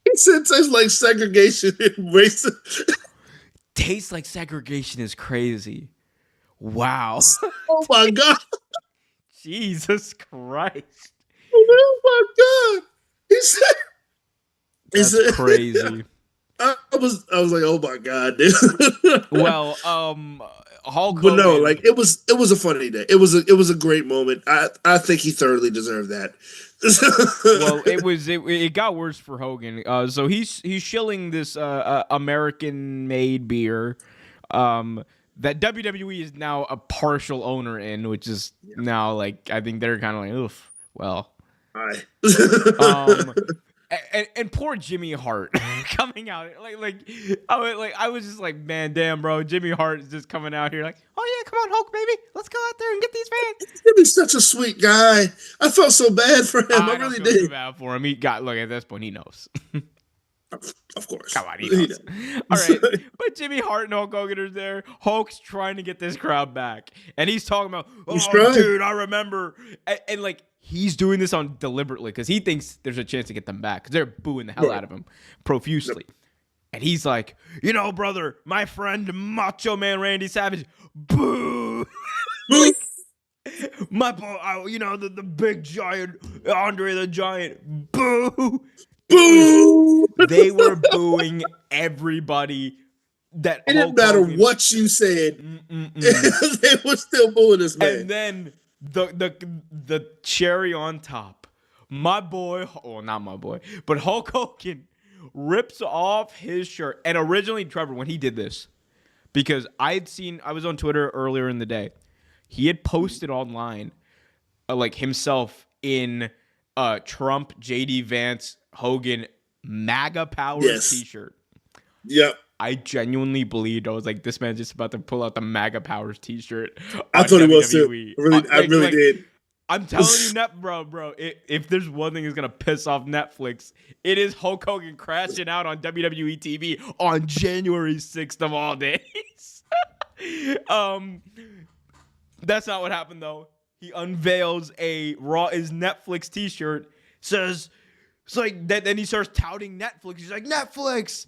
he said tastes like segregation and racism. Tastes like segregation is crazy. Wow. Oh my God. Jesus Christ. Oh my God. He said That's crazy. I was like, oh my God, dude. Well, Hulk Hogan. But no, like it was a funny day. It was a great moment. I think he thoroughly deserved that. Well, it got worse for Hogan. So he's shilling this American made beer that WWE is now a partial owner in, which is now like I think they're kind of like, oof. Well, and poor Jimmy Hart coming out I was just like, man, damn, bro, Jimmy Hart is just coming out here like, oh yeah, come on, Hulk, baby, let's go out there and get these fans. Jimmy's such a sweet guy. I felt so bad for him. I really did. Too bad for him. He got look at this point. He knows. Of course. Come on, he knows. All right, but Jimmy Hart and Hulk Hogan are there. Hulk's trying to get this crowd back, and he's talking about, dude, I remember, and like. He's doing this on deliberately because he thinks there's a chance to get them back because they're booing the hell out of him profusely. Yep. And he's like, you know, brother, my friend Macho Man Randy Savage, boo. My boy, you know, the big giant, Andre the Giant, boo. Boo. They were booing everybody. It didn't matter what you said. They were still booing this man. And then the cherry on top, my boy, well, not my boy, but Hulk Hogan rips off his shirt. And originally, Trevor, when he did this, because I was on Twitter earlier in the day, he had posted online like himself in Trump, JD Vance, Hogan, MAGA Powers t-shirt. Yep. I genuinely believed, I was like, this man's just about to pull out the MAGA Powers t-shirt. I thought he was too. I really did. I'm telling you, bro, if there's one thing that's going to piss off Netflix, it is Hulk Hogan crashing out on WWE TV on January 6th of all days. That's not what happened, though. He unveils a Raw is Netflix t-shirt, says, it's like, then he starts touting Netflix. He's like, Netflix!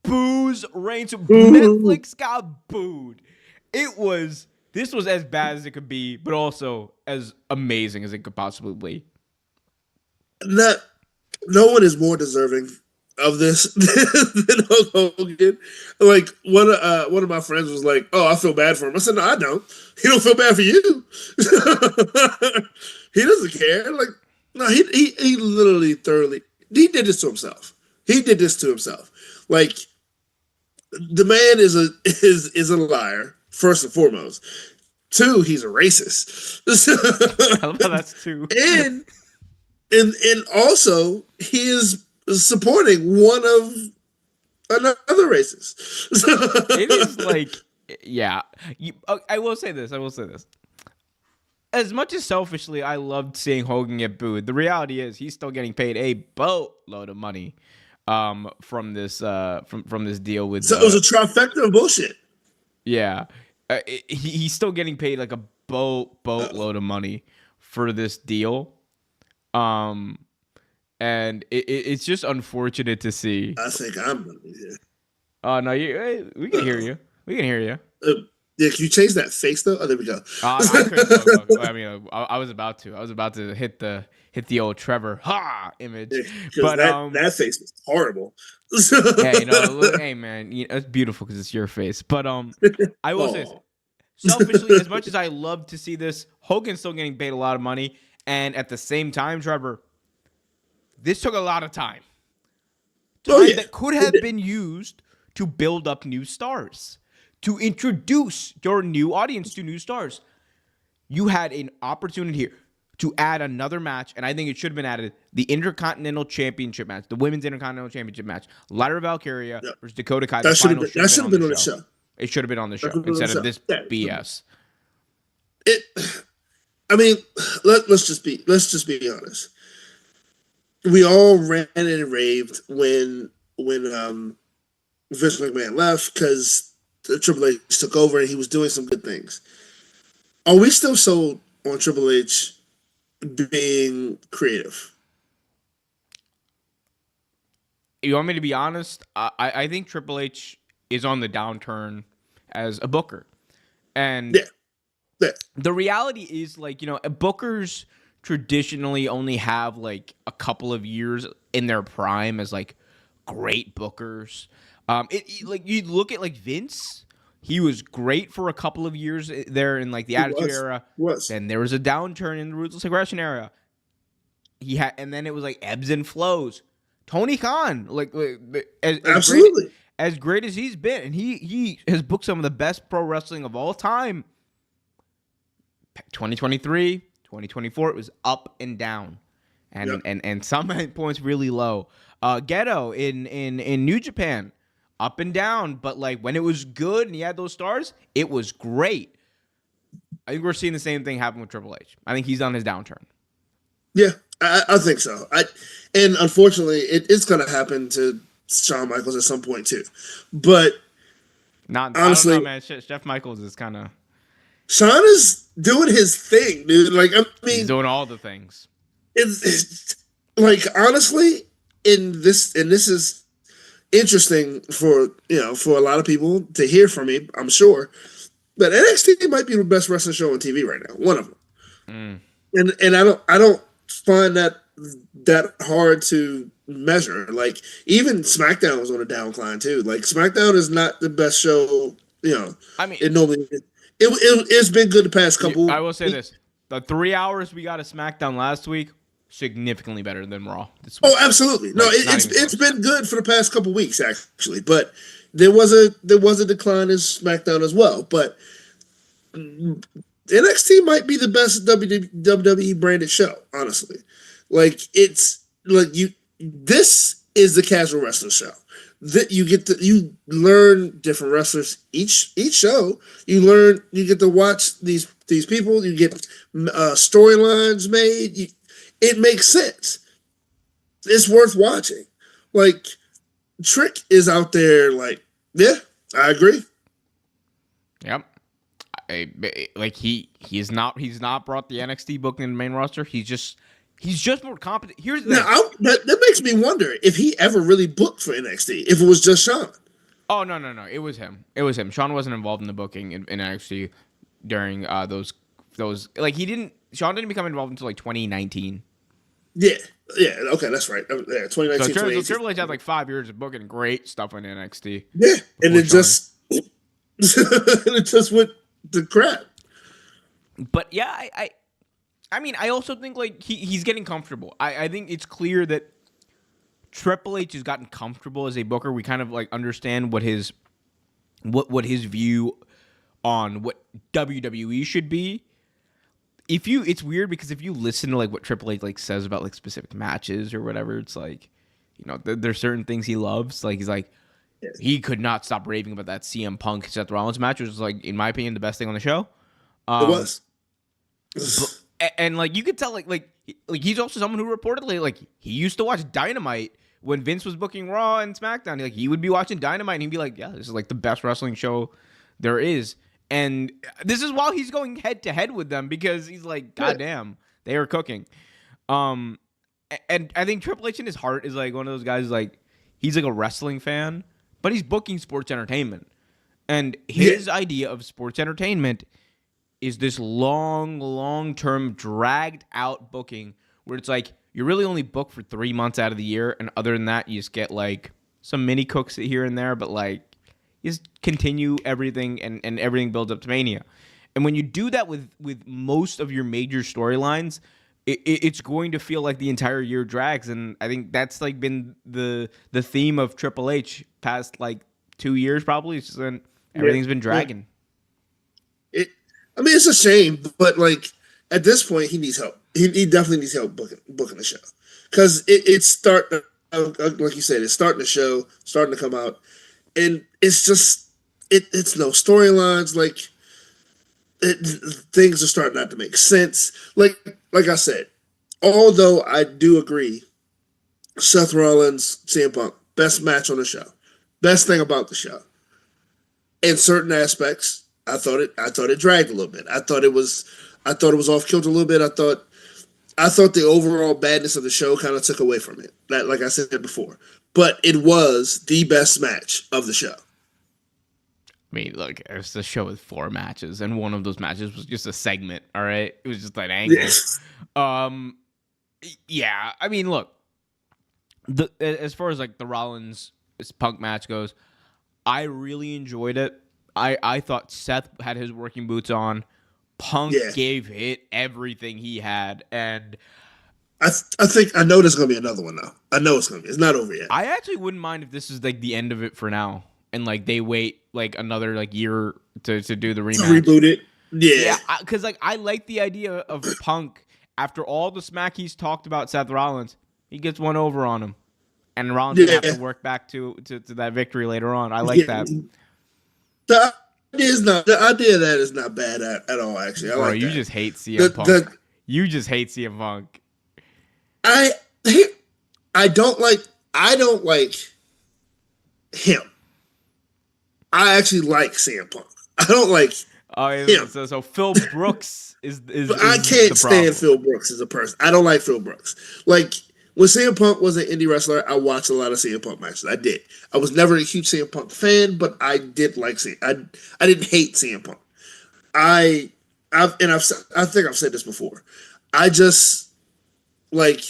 Boos reigns. Netflix got booed. This was as bad as it could be, but also as amazing as it could possibly be. No one is more deserving of this than Hulk Hogan. Like one of my friends was like, "Oh, I feel bad for him." I said, "No, I don't. He don't feel bad for you. He doesn't care." Like, no, he literally thoroughly he did this to himself. Like, the man is a liar, first and foremost. 2, he's a racist. I love how that's 2. And also he is supporting one of another racist. It is like, yeah. I will say this. As much as selfishly I loved seeing Hogan get booed, the reality is he's still getting paid a boatload of money from this deal with. So it was a trifecta of bullshit. Yeah, he's still getting paid like a boatload of money for this deal, and it's just unfortunate to see. I think I'm gonna be here. Oh no, we can hear you. Yeah, can you change that face though? Oh, there we go. I couldn't. I mean, I was about to hit the old Trevor image, but that face was horrible. Hey, hey man, it's beautiful because it's your face. But I will say, selfishly, as much as I love to see this, Hogan's still getting paid a lot of money, and at the same time, Trevor, this took a lot of time. time that could have been used to build up new stars, to introduce your new audience to new stars. You had an opportunity here to add another match, and I think it should have been added, the Intercontinental Championship match, the Women's Intercontinental Championship match, Lyra Valkyria versus Dakota Kai. That should have been on the show. It should have been on the show instead of this BS. I mean, let's just be honest. We all ran and raved when Vince McMahon left because Triple H took over and he was doing some good things. Are we still sold on Triple H being creative? You want me to be honest? I think Triple H is on the downturn as a booker. And the reality is, like, you know, bookers traditionally only have like a couple of years in their prime as like great bookers. Like you look at like Vince, he was great for a couple of years there in like the Attitude Era. Then there was a downturn in the Ruthless Aggression Era. And then it was like ebbs and flows. Tony Khan, absolutely as great as he's been, and he has booked some of the best pro wrestling of all time. 2023, 2024, it was up and down, and some points really low. Geto in New Japan, up and down, but like when it was good and he had those stars, it was great. I think we're seeing the same thing happen with Triple H. I think he's on his downturn. Yeah, I think so. And unfortunately, it's going to happen to Shawn Michaels at some point too. But honestly, I don't know, man. Chef Michaels is kind of. Shawn is doing his thing, dude. Like, I mean, he's doing all the things. It's like, honestly, this is interesting for a lot of people to hear from me. I'm sure, but NXT might be the best wrestling show on TV right now. One of them, and I don't find that hard to measure. Like, even SmackDown was on a downcline too. Like, SmackDown is not the best show. I mean, it normally. It's been good the past couple. I will say this: the 3 hours we got of SmackDown last week, significantly better than Raw this week. Oh, absolutely. No, it's been good for the past couple weeks actually, but there was a decline in SmackDown as well. But NXT might be the best WWE branded show, honestly. Like, it's like this is the casual wrestling show. That you learn different wrestlers each show. You get to watch these people. You get storylines made. It makes sense. It's worth watching. Like, Trick is out there. Like, yeah, I agree. Yep. He's not brought the NXT booking in the main roster. He's just more competent. Here's the thing. That makes me wonder if he ever really booked for NXT, if it was just Shawn. Oh, no. It was him. Shawn wasn't involved in the booking in NXT during those. Like, Shawn didn't become involved until like 2019. Yeah. Okay, that's right. Yeah, 2019. So Triple H had like 5 years of booking great stuff in NXT. Yeah, and it just went to crap. But yeah, I mean, I also think like he's getting comfortable. I think it's clear that Triple H has gotten comfortable as a booker. We kind of like understand what his view on what WWE should be. It's weird because if you listen to like what Triple H like says about like specific matches or whatever, it's like, there's certain things he loves. Like, he's like, he could not stop raving about that CM Punk Seth Rollins match, which was like, in my opinion, the best thing on the show. It was. And like you could tell, like he's also someone who reportedly like he used to watch Dynamite when Vince was booking Raw and SmackDown. Like, he would be watching Dynamite and he'd be like, "Yeah, this is like the best wrestling show there is." And this is while he's going head to head with them because he's like, "God damn, they are cooking." And I think Triple H in his heart is like one of those guys, like, he's like a wrestling fan, but he's booking sports entertainment, and his idea of sports entertainment is this long-term, dragged-out booking where it's like you're really only booked for 3 months out of the year, and other than that, you just get like some mini cooks here and there, but like you just continue everything, and everything builds up to Mania. And when you do that with most of your major storylines, it's going to feel like the entire year drags, and I think that's like been the theme of Triple H past like 2 years probably. It's just been, everything's been dragging. I mean, it's a shame, but like at this point, he needs help. He definitely needs help booking the show because it's starting. Like you said, it's starting to show, starting to come out, and it's just it's no storylines. Like things are starting not to make sense. Like I said, although I do agree, Seth Rollins, CM Punk, best match on the show, best thing about the show. In certain aspects, I thought it dragged a little bit. I thought it was off kilter a little bit. I thought the overall badness of the show kind of took away from it. That, like I said before, but it was the best match of the show. I mean, look, it's a show with 4 matches, and one of those matches was just a segment. All right, it was just an angle. Yes. Yeah. I mean, look, as far as like the Rollins Punk match goes, I really enjoyed it. I thought Seth had his working boots on. Punk gave it everything he had, and I think I know there's gonna be another one though. I know it's gonna be. It's not over yet. I actually wouldn't mind if this is like the end of it for now, and like they wait like another like year to do the rematch. To reboot it. Yeah, because like I like the idea of Punk after all the smack he's talked about Seth Rollins, he gets one over on him, and Rollins gonna have to work back to that victory later on. I like that. The idea of that is not bad at all. Actually, I like you that. just hate CM Punk. You just hate CM Punk. I don't like him. I actually like CM Punk. I don't like him. So Phil Brooks is I can't stand Phil Brooks as a person. I don't like Phil Brooks. Like when CM Punk was an indie wrestler, I watched a lot of CM Punk matches. I did. I was never a huge CM Punk fan, but I did like CM. I didn't hate CM Punk. I think I've said this before. I just like.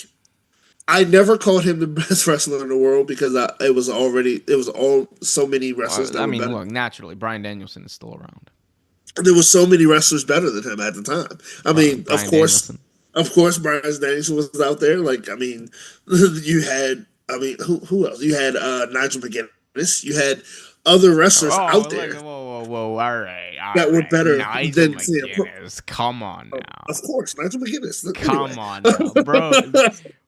I never called him the best wrestler in the world because it was all so many wrestlers. Well, I mean, look, naturally, Bryan Danielson is still around. There was so many wrestlers better than him at the time. I mean, of course, Bryan Danielson was out there. Like, I mean, you had, who else? You had Nigel McGuinness. You had other wrestlers out there. Whoa, all right. That were better Nigel than McGuinness. Come on now. Of course, Nigel McGuinness. Come on now, bro.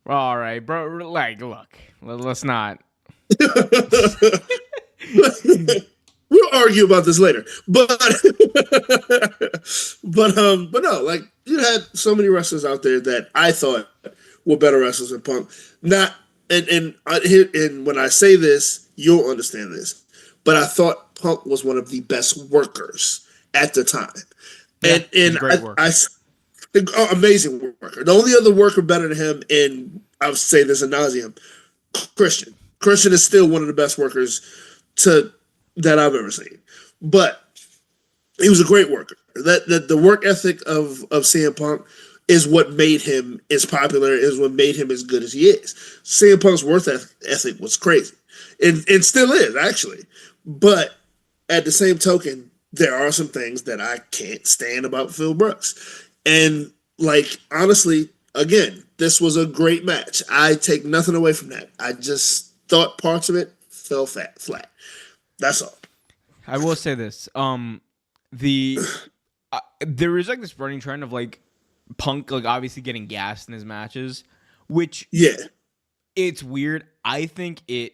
All right, bro. Like, look, let's not. We'll argue about this later, but no, like you had so many wrestlers out there that I thought were better wrestlers than Punk. Not and when I say this, you'll understand this. But I thought Punk was one of the best workers at the time, and great work. Amazing worker. The only other worker better than him, and I'll say this ad nauseum, Christian. Christian is still one of the best workers that I've ever seen. But he was a great worker. That the work ethic of CM Punk is what made him as popular, is what made him as good as he is. CM Punk's work ethic was crazy. And still is, actually. But at the same token, there are some things that I can't stand about Phil Brooks. And, like, honestly, again, this was a great match. I take nothing away from that. I just thought parts of it fell flat. That's all. I will say this. There is, like, this running trend of, like, Punk, like, obviously getting gassed in his matches, which... Yeah. It's weird. I think it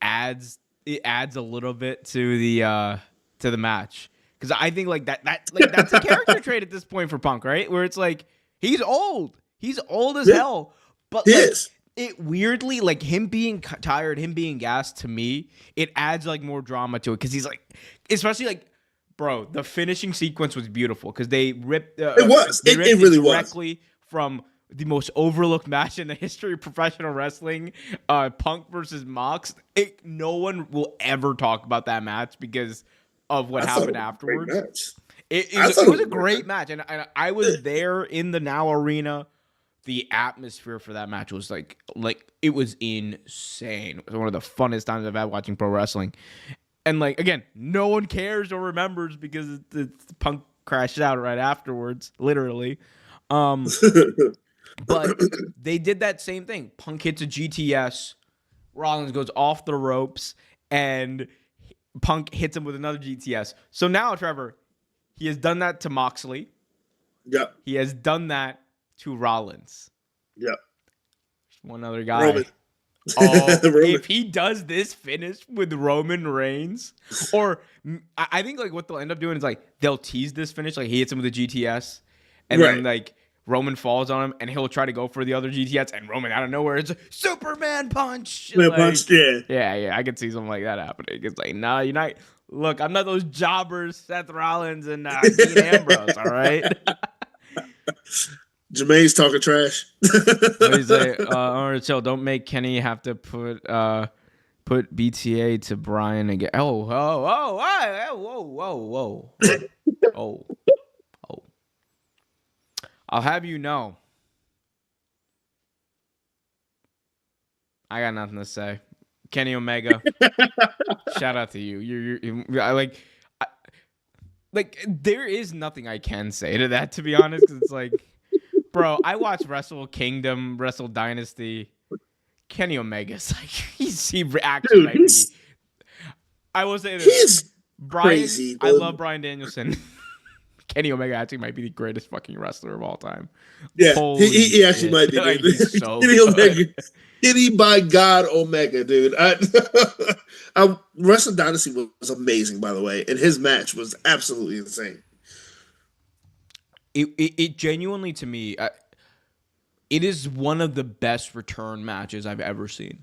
adds a little bit to the match. Because I think like that's a character trait at this point for Punk, right? Where it's like he's old as hell, but like, it weirdly like him being tired, him being gassed to me, it adds like more drama to it because he's like, especially like, bro, the finishing sequence was beautiful because they ripped. It really directly from the most overlooked match in the history of professional wrestling, Punk versus Mox. No one will ever talk about that match because of what happened afterwards. It was a great match, and I was there in the Now Arena. The atmosphere for that match was like it was insane. It was one of the funnest times I've had watching pro wrestling. And like again, no one cares or remembers because the Punk crashed out right afterwards, literally. But they did that same thing. Punk hits a GTS. Rollins goes off the ropes, and Punk hits him with another GTS. So now, Trevor, he has done that to Moxley. Yep. He has done that to Rollins. Yep. One other guy. Roman. Oh, Roman. if he does this finish with Roman Reigns, or I think like what they'll end up doing is like they'll tease this finish, like he hits him with a GTS, and then like Roman falls on him, and he'll try to go for the other GTS, and Roman out of nowhere, it's a Superman punch. Punch, yeah. Yeah, I could see something like that happening. It's like, nah, you're not. Look, I'm not those jobbers, Seth Rollins and Dean Ambrose. All right. Jermaine's talking trash. He's like, all right, so don't make Kenny have to put BTA to Brian again. Whoa. I'll have you know, I got nothing to say. Kenny Omega, shout out to you. You're there is nothing I can say to that, to be honest, because it's like, bro, I watch Wrestle Kingdom, Wrestle Dynasty. Kenny Omega's like, he actually might be. I will say this. He's Brian, crazy. Dude. I love Bryan Danielson. Kenny Omega actually might be the greatest fucking wrestler of all time. Yeah, he actually might be. Like, he's so Kenny Omega. Kenny by God Omega, dude. Wrestle Dynasty was amazing, by the way, and his match was absolutely insane. It genuinely, to me, it is one of the best return matches I've ever seen.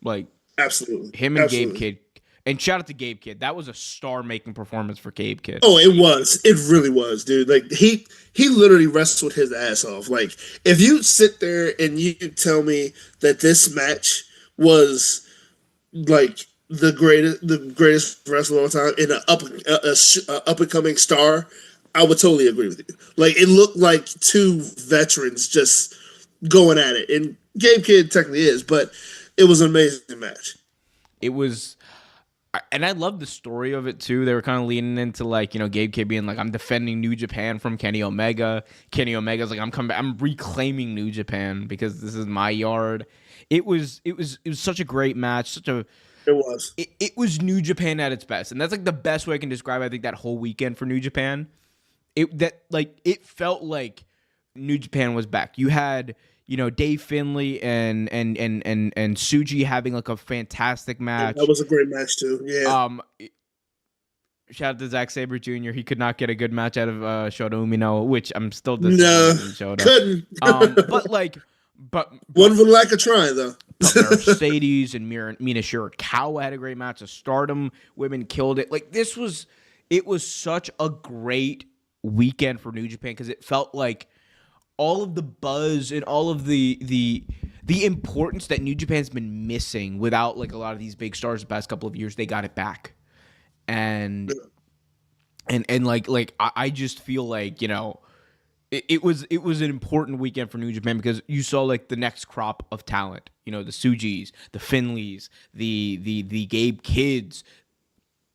Like, absolutely, him and Gabe Kidd. And shout out to Gabe Kidd. That was a star-making performance for Gabe Kidd. Oh, it was. It really was, dude. Like he literally wrestled his ass off. Like if you sit there and you tell me that this match was like the greatest wrestler of all time and an up and coming star, I would totally agree with you. Like it looked like two veterans just going at it, and Gabe Kidd technically is, but it was an amazing match. It was. And I love the story of it too. They were kind of leaning into like, you know, Gabe Kidd being like, I'm defending New Japan from Kenny Omega. Kenny Omega's like, I'm coming back. I'm reclaiming New Japan because this is my yard. It was such a great match. It was New Japan at its best. And that's like the best way I can describe, I think, that whole weekend for New Japan. It felt like New Japan was back. You had, you know, Dave Finlay and Tsuji having like a fantastic match. That was a great match too. Yeah. Shout out to Zack Sabre Jr. He could not get a good match out of Shota Umino, which I'm still disappointed in Shota. But one for lack of trying though. Mercedes and Mina Shirakawa had a great match. The Stardom women killed it. Like it was such a great weekend for New Japan because it felt like all of the buzz and all of the importance that New Japan's been missing without like a lot of these big stars the past couple of years, they got it back. And I just feel like, you know, it was an important weekend for New Japan because you saw like the next crop of talent, you know, the Tsujis, the Finleys, the Gabe Kidds,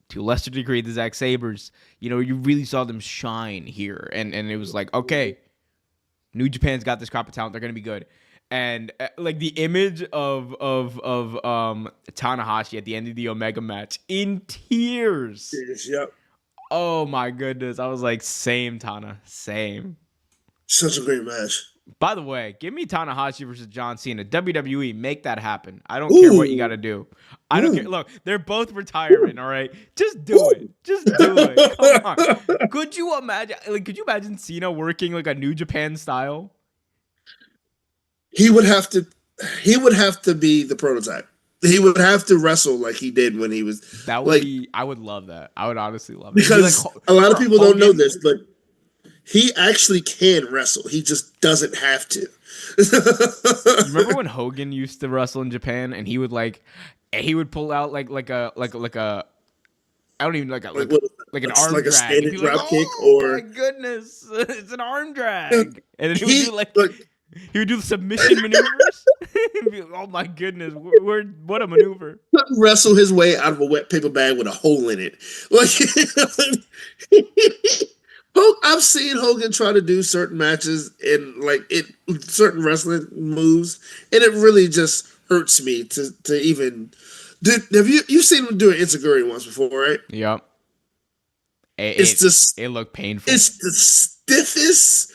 to a lesser degree, the Zack Sabres. You know, you really saw them shine here. And it was like, okay, New Japan's got this crop of talent. They're going to be good. And like the image of Tanahashi at the end of the Omega match in tears. Yep. Oh my goodness. I was like, same Tana, same. Such a great match. By the way, give me Tanahashi versus John Cena. WWE, make that happen. I don't care what you got to do. I don't care. Look, they're both retiring, all right? Just do it. Just do it. Come on. Could you imagine Cena working like a New Japan style? He would have to be the prototype. He would have to wrestle like he did when he was. That would be. I would love that. I would honestly love it. Because a lot of people don't know this, but he actually can wrestle. He just doesn't have to. Remember when Hogan used to wrestle in Japan, and he would pull out like a I don't even like an arm like drag. A standard drop kick, oh or my goodness, it's an arm drag, and then he would do the submission maneuvers. Oh my goodness, what a maneuver! Wrestle his way out of a wet paper bag with a hole in it, like. I've seen Hogan try to do certain matches and certain wrestling moves, and it really just hurts me to even. Dude, have you've seen him do an Insiguri once before, right? Yep. It looked painful. It's the stiffest,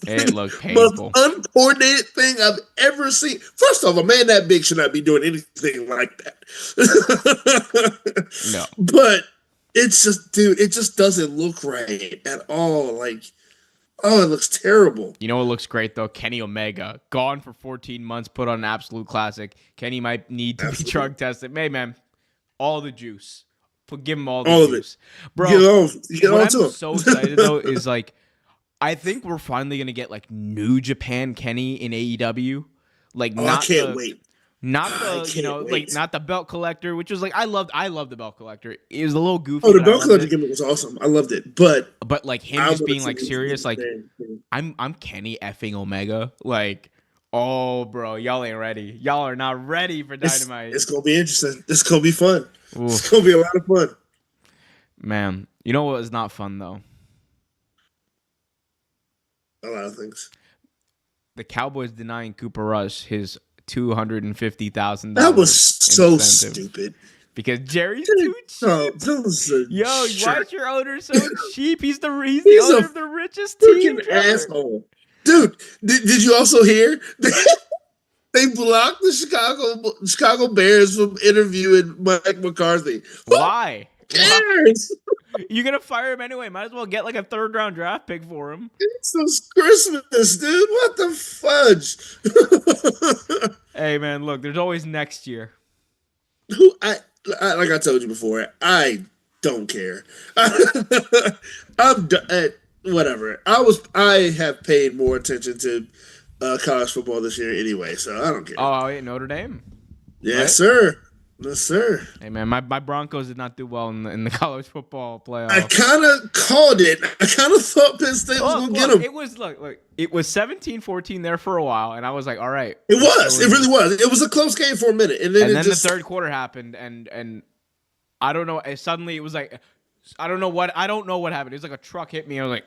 It looked most painful. uncoordinated thing I've ever seen. First off, a man that big should not be doing anything like that. No. But it's just, dude, it just doesn't look right at all. Like, oh, it looks terrible. You know what looks great though? Kenny Omega, gone for 14 months, put on an absolute classic. Kenny might need to be drug tested. Hey man, all the juice. Give him all the juice, bro. What I'm so excited though is like, I think we're finally gonna get like New Japan Kenny in AEW. Like, I can't wait. Not the like not the belt collector, which was like I loved the belt collector. It was a little goofy. Oh, the belt collector gimmick was awesome. I loved it, but like him just being like serious, like I'm Kenny effing Omega, like. Oh, bro, y'all ain't ready. Y'all are not ready for Dynamite. It's gonna be interesting. It's gonna be fun. Oof. It's gonna be a lot of fun. Man, you know what is not fun though? A lot of things. The Cowboys denying Cooper Rush his $250,000. That was so stupid. Because Jerry's too cheap. Yo, why is your owner so cheap? He's the owner of the richest team. Asshole. Dude, did you also hear they blocked the Chicago Bears from interviewing Mike McCarthy? Why? Who cares? You're gonna fire him anyway. Might as well get like a 3rd round draft pick for him. It's Christmas, dude. What the fudge? Hey man, look, there's always next year. Like I told you before, I don't care. I'm done. Whatever. I have paid more attention to college football this year anyway, so I don't care. Oh, wait, Notre Dame. Yes, right? sir. Yes, sir. Hey man, my Broncos did not do well in the college football playoff. I kind of called it. I kind of thought Penn State was going to get them. It was it was 17-14 there for a while, and I was like, all right. It was. It really was. It was a close game for a minute, and then the third quarter happened, and I don't know. Suddenly, it was like I don't know what happened. It was like a truck hit me. I was like.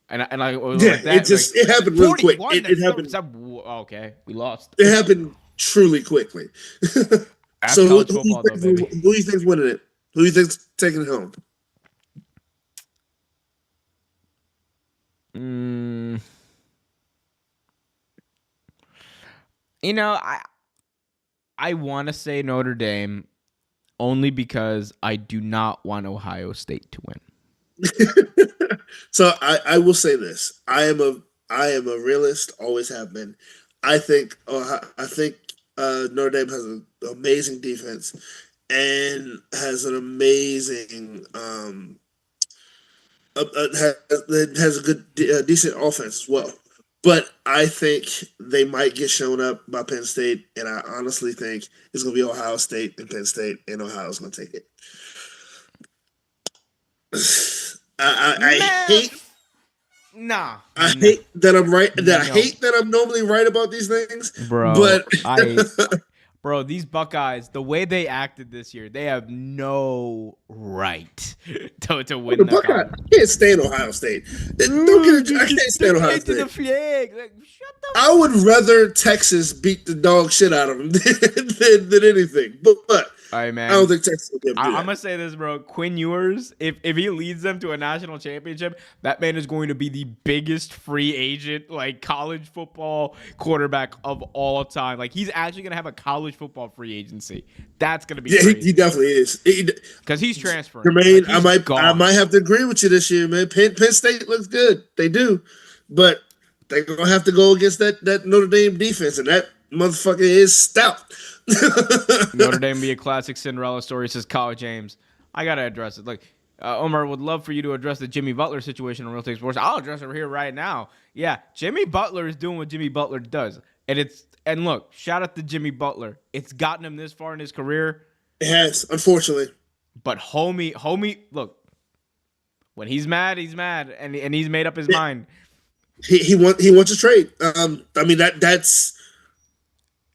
And I was like that. It happened really quick. It happened. Okay, we lost. It happened truly quickly. So who do you think's winning it? Who do you think's taking it home? You know, I want to say Notre Dame only because I do not want Ohio State to win. So I will say this: I am a realist. Always have been. I think Notre Dame has an amazing defense and has an amazing has a good decent offense as well. But I think they might get shown up by Penn State, and I honestly think it's going to be Ohio State and Penn State, and Ohio's going to take it. I hate. Nah. I hate that I'm right. I hate that I'm normally right about these things, bro. But bro, these Buckeyes, the way they acted this year, they have no right to win. The Buckeyes, I can't stand Ohio State. Don't get it. I can't stand Ohio State. The flag. Like, shut the. I would rather Texas beat the dog shit out of them than anything. But all right, man. I don't think Texas will be able to do that. I'm gonna say this, bro. Quinn Ewers, if he leads them to a national championship, that man is going to be the biggest free agent, like college football quarterback of all time. Like he's actually gonna have a college football free agency. That's gonna be crazy. He definitely is. Because he's transferring. Jermaine, I might have to agree with you this year, man. Penn State looks good. They do, but they're gonna have to go against that Notre Dame defense, and that motherfucker is stout. Notre Dame be a classic Cinderella story, says College James. I gotta address it. Like Omar would love for you to address the Jimmy Butler situation on Real Take Sports. I'll address it here right now. Yeah, Jimmy Butler is doing what Jimmy Butler does, and look, shout out to Jimmy Butler. It's gotten him this far in his career. It has, unfortunately. But homie, look, when he's mad, and he's made up his mind. He wants to trade. I mean that's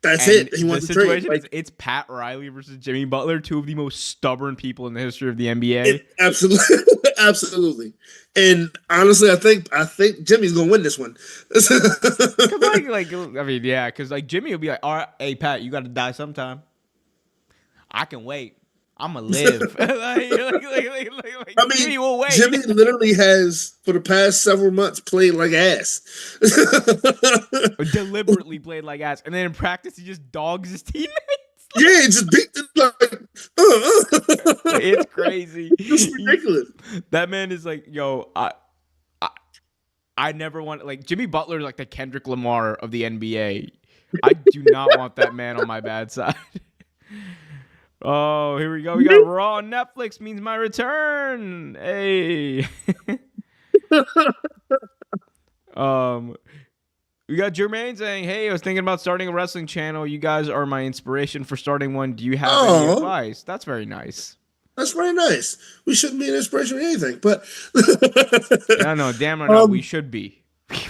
That's and it. He wants the to trade. situation is it's Pat Riley versus Jimmy Butler, two of the most stubborn people in the history of the NBA. Absolutely, absolutely. And honestly, I think Jimmy's gonna win this one. Cause I mean, yeah, because like Jimmy will be like, all right, hey Pat, you got to die sometime. I can wait. I'm gonna live. I mean, Jimmy will wait. Jimmy literally has for the past several months played like ass. Deliberately played like ass, and then in practice he just dogs his teammates. Yeah, just beat them like. It's crazy. It's ridiculous. That man is like, yo, I never want like Jimmy Butler is like the Kendrick Lamar of the NBA. I do not want that man on my bad side. Oh, here we go. We got Raw on Netflix means my return. Hey. We got Jermaine saying, "Hey, I was thinking about starting a wrestling channel. You guys are my inspiration for starting one. Do you have any advice?" That's very nice. That's very nice. We shouldn't be an inspiration or anything, but yeah, no, damn right, no, we should be.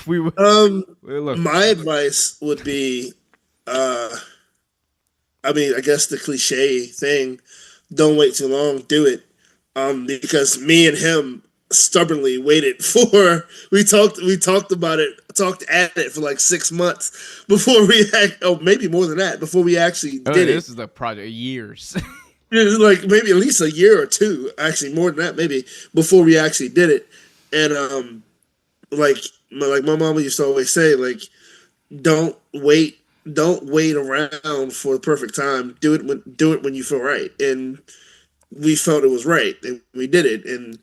Look. My advice would be, I mean, I guess the cliche thing, don't wait too long, do it. Because me and him stubbornly waited for we talked at it for like 6 months before we maybe more than that before we actually did it. This is the project years. Like maybe at least a year or two, actually more than that, maybe before we actually did it. And like my mama used to always say, like, don't wait around for the perfect time. Do it when you feel right. And we felt it was right, and we did it, and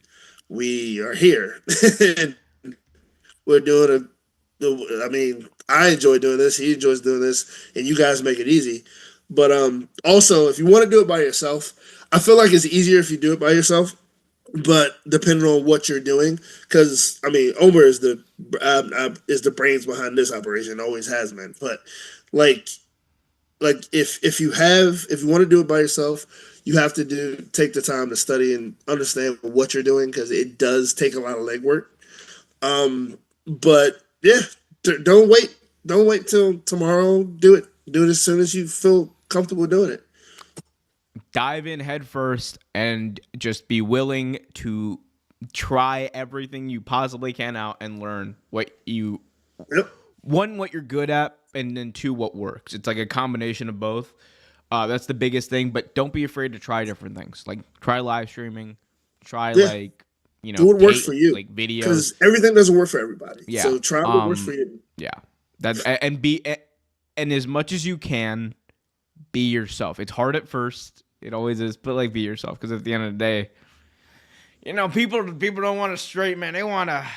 we are here. And we're doing I mean, I enjoy doing this. He enjoys doing this, and you guys make it easy. But also, if you want to do it by yourself, I feel like it's easier if you do it by yourself. But depending on what you're doing, because I mean, Omer is the brains behind this operation, always has been. But like if you want to do it by yourself, you have to take the time to study and understand what you're doing, because it does take a lot of legwork. But yeah, don't wait till tomorrow. Do it as soon as you feel comfortable doing it. Dive in head first and just be willing to try everything you possibly can out and learn what you're good at, and then two, what works. It's like a combination of both. That's the biggest thing, but don't be afraid to try different things. Like try live streaming, do what works for you, like videos, because everything doesn't work for everybody. Yeah. So try what works for you. Yeah, and as much as you can, be yourself. It's hard at first. It always is, but like be yourself, because at the end of the day, people don't want a straight man. They want a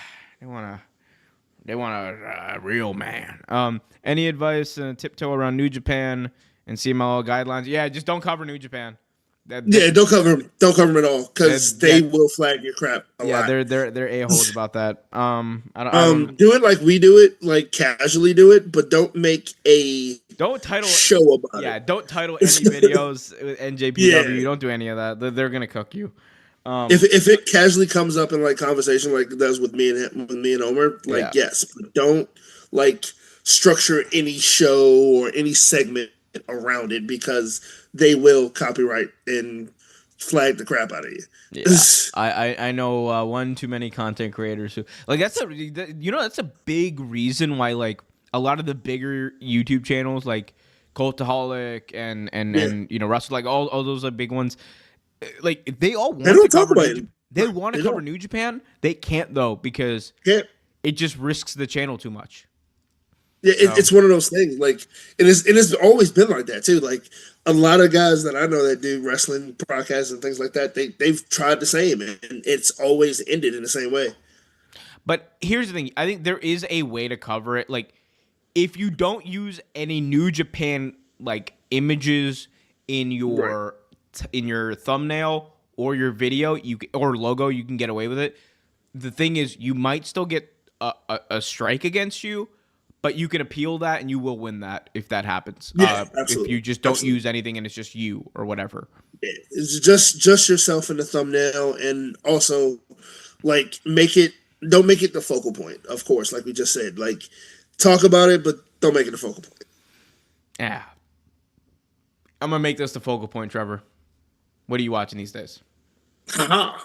real man. Any advice? Tiptoe around New Japan and CMLL guidelines. Yeah, just don't cover New Japan. Don't cover them at all, because they will flag your crap a lot. Yeah, they're a-holes about that. I don't do it like we do it, like casually do it, but don't make don't title show about it. Yeah, don't title any videos with NJPW. Yeah. Don't do any of that. They're gonna cook you. If it casually comes up in like conversation like it does with me and Omer, like yes, but don't like structure any show or any segment around it, because they will copyright and flag the crap out of you. Yeah, I know one too many content creators who like that's a big reason why like a lot of the bigger YouTube channels like Cultaholic and Russell, like all those are big ones. Like they all want to cover they want to cover New Japan. They can't though, because it just risks the channel too much. Yeah, it's one of those things. Like it's always been like that too. Like a lot of guys that I know that do wrestling podcasts and things like that, they've tried the same, and it's always ended in the same way. But here's the thing: I think there is a way to cover it. Like if you don't use any New Japan like images in your thumbnail or your video, or logo, you can get away with it. The thing is, you might still get a strike against you. But you can appeal that, and you will win that if that happens. Yeah, absolutely. If you just don't use anything and it's just you or whatever. Yeah, it's just yourself in the thumbnail, and also like don't make it the focal point. Of course, like we just said, like talk about it, but don't make it the focal point. Yeah, I'm gonna make this the focal point, Trevor. What are you watching these days? Haha.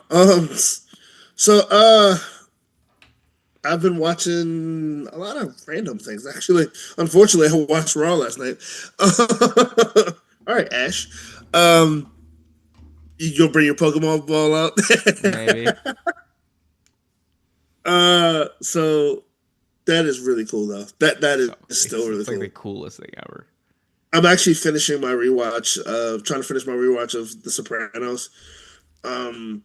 So I've been watching a lot of random things. Actually, unfortunately, I watched Raw last night. All right, Ash. You'll bring your Pokemon ball out. Maybe. So that is really cool though. That is still really It's like cool. the coolest thing ever. I'm actually finishing my rewatch. Trying to finish my rewatch of The Sopranos. Um,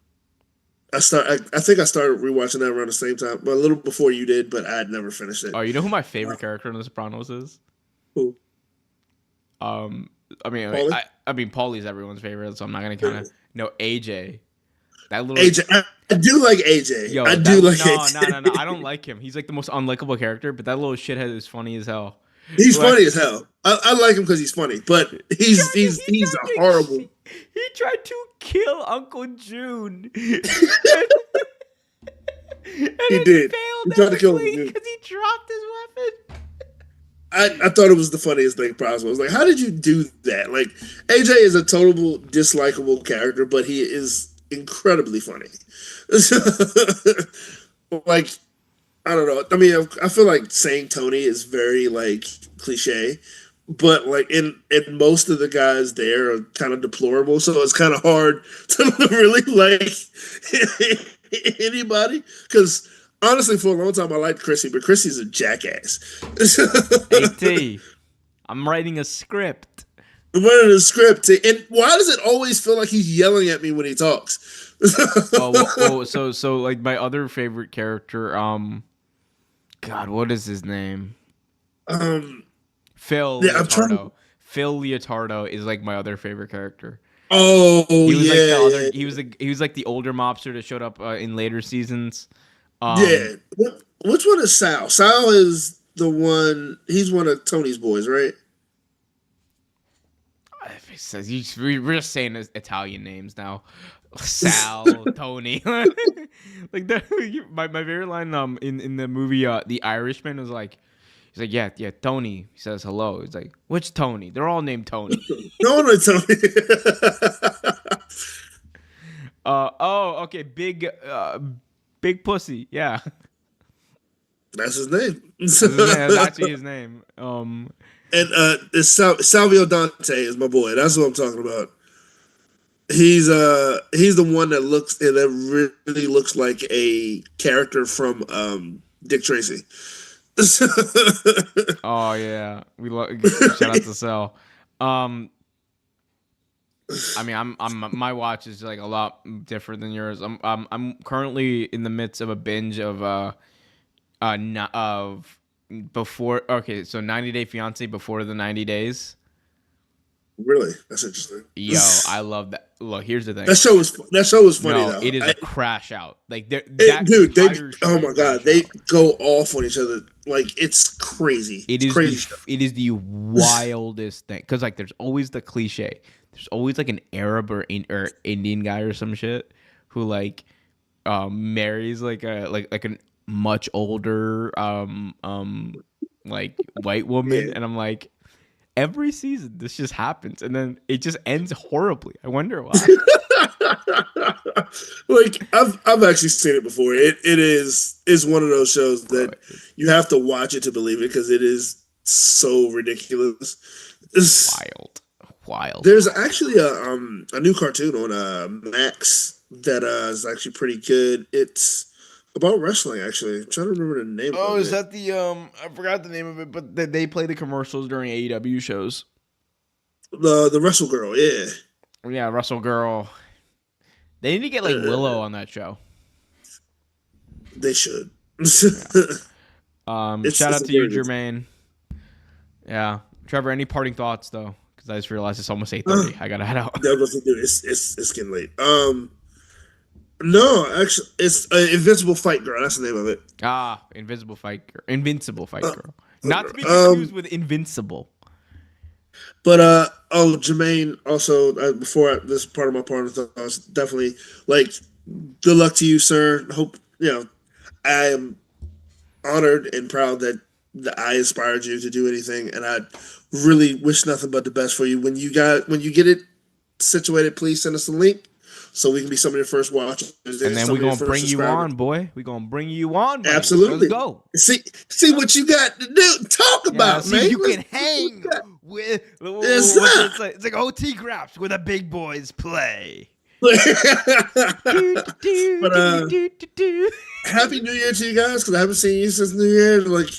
I think I started rewatching that around the same time, but a little before you did. But I had never finished it. Oh, you know who my favorite character in The Sopranos is? Who? Um, I mean, Paulie? I mean, Paulie's everyone's favorite, so I'm not gonna kind of no AJ. That little AJ, I do like AJ. yo, I that, do like no, AJ. no. I don't like him. He's like the most unlikable character, but that little shithead is funny as hell. He's Like, funny as hell. I like him because he's funny, but he's a horrible. He tried to kill Uncle June. And He it did. failed He tried to kill him, epically dude. because he dropped his weapon. I thought it was the funniest thing possible. I was like, how did you do that? Like, AJ is a total dislikable character, but he is incredibly funny. Like, I don't know. I mean, I feel like saying Tony is very like cliche, but like in most of the guys there are kind of deplorable, so it's kind of hard to really like anybody. Because honestly, for a long time, I liked Chrissy, but Chrissy's a jackass. AT, I'm writing a script. I'm running a script, and why does it always feel like he's yelling at me when he talks? So like my other favorite character, God, what is his name? Phil Yeah, Leotardo. Phil Leotardo is like my other favorite character. Oh, He was yeah, like the other. yeah. He was like the older mobster that showed up in later seasons. Yeah. Which one is Sal? Sal is the one. He's one of Tony's boys, right? It says we're just saying Italian names now. Sal, Tony, like my favorite line in the movie The Irishman was like, he's like, yeah, Tony. He says hello. He's like, which Tony? They're all named Tony. No, no, Tony. Okay, big pussy. Yeah, That's his name. that's actually his name. And it's Salvio Dante is my boy. That's what I'm talking about. He's the one that really looks like a character from Dick Tracy. Oh yeah, shout out to Sal. I mean, I'm my watch is like a lot different than yours. I'm currently in the midst of a binge of before. Okay, so 90 Day Fiance before the 90 days. Really, that's interesting. Yo, I love that. Look, here's the thing. That show was funny No, though. it is a crash out. Like that Dude, entire show oh my is god, crash they out. go off on each other like it's crazy. It It's is crazy. it is the wildest thing because like there's always the cliche. There's always like an Arab or Indian guy or some shit who like marries like a much older like white woman, Yeah. and I'm like, every season this just happens and then it just ends horribly. I wonder why. Like I've actually seen it before. It's one of those shows that you have to watch it to believe it because it is so ridiculous. Wild. There's actually a new cartoon on Max that is actually pretty good. It's about wrestling actually. I'm trying to remember the name Oh, of is it. that the I forgot the name of it, but they play the commercials during AEW shows. The Wrestle Girl, yeah. Yeah, Russell Girl. They need to get like Willow on that show. They should. Shout out to you, Jermaine. Yeah, Trevor. Any parting thoughts though? Because I just realized it's almost 8:30. I gotta head out. It's getting late. No, actually, it's Invincible Fight Girl. That's the name of it. Invincible Fight Girl. Not to be confused with Invincible. But Jermaine, also this part of my part was definitely like, good luck to you, sir. Hope I am honored and proud that that I inspired you to do anything, and I really wish nothing but the best for you. When you get it situated, please send us a link so we can be some of your first watchers. And then we're gonna bring you on, boy. We're gonna bring you on, man. Absolutely. Let's go. See what you got to do. Talk about, see man. You can hang with. It's like OT Graps where the big boys play. But Happy New Year to you guys, because I haven't seen you since New Year. Like,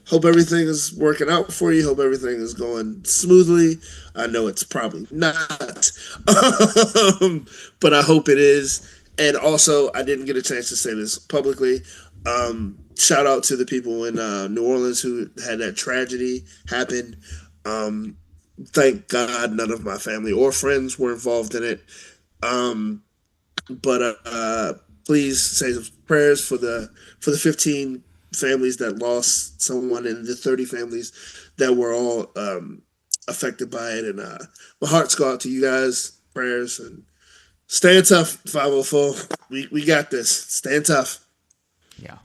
hope everything is working out for you. Hope everything is going smoothly. I know it's probably not, but I hope it is. And also, I didn't get a chance to say this publicly. Shout out to the people in New Orleans who had that tragedy happen. Thank God none of my family or friends were involved in it. But please say some prayers for the 15 families that lost someone and the 30 families that were all affected by it. And my hearts go out to you guys. Prayers, and staying tough, 504. We got this. Staying tough. Yeah.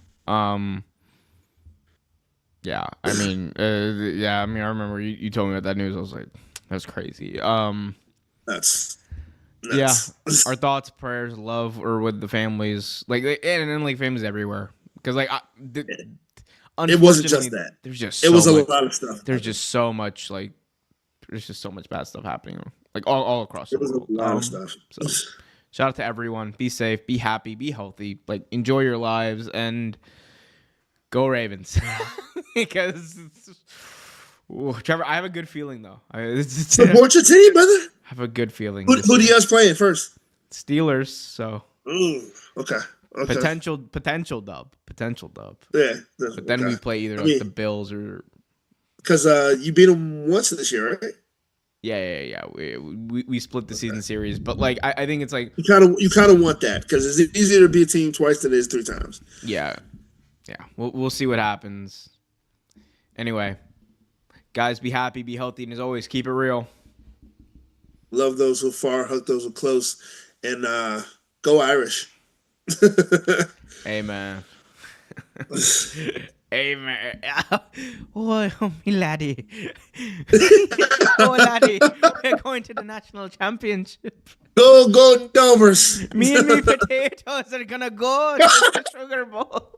Yeah. I mean, I remember you told me about that news. I was like, that's crazy. That's yeah. Our thoughts, prayers, love are with the families, like, and like families everywhere. Because like, it wasn't just that. There's just it was a lot of stuff. There's just so much like, there's just so much bad stuff happening, like all across the world. It was a lot of stuff. So, shout out to everyone. Be safe, be happy, be healthy. Like, enjoy your lives and go Ravens. Because Trevor, I have a good feeling though. Support your team, brother. I have a good feeling. Who do you guys playing first? Steelers. So. Okay. Potential dub. Yeah. But then we play either the Bills or. Because you beat them once this year, right? Yeah. We split the season series, but like I think it's like you kind of want that, because it's easier to beat a team twice than it is 3 times. Yeah. We'll see what happens. Anyway, guys, be happy, be healthy, and as always, keep it real. Love those who are far, hug those who are close, and go Irish. Amen. Amen. Oh, me laddie. Oh, laddie. We're going to the national championship. Go Dovers. Me and me potatoes are going to go to the Sugar Bowl.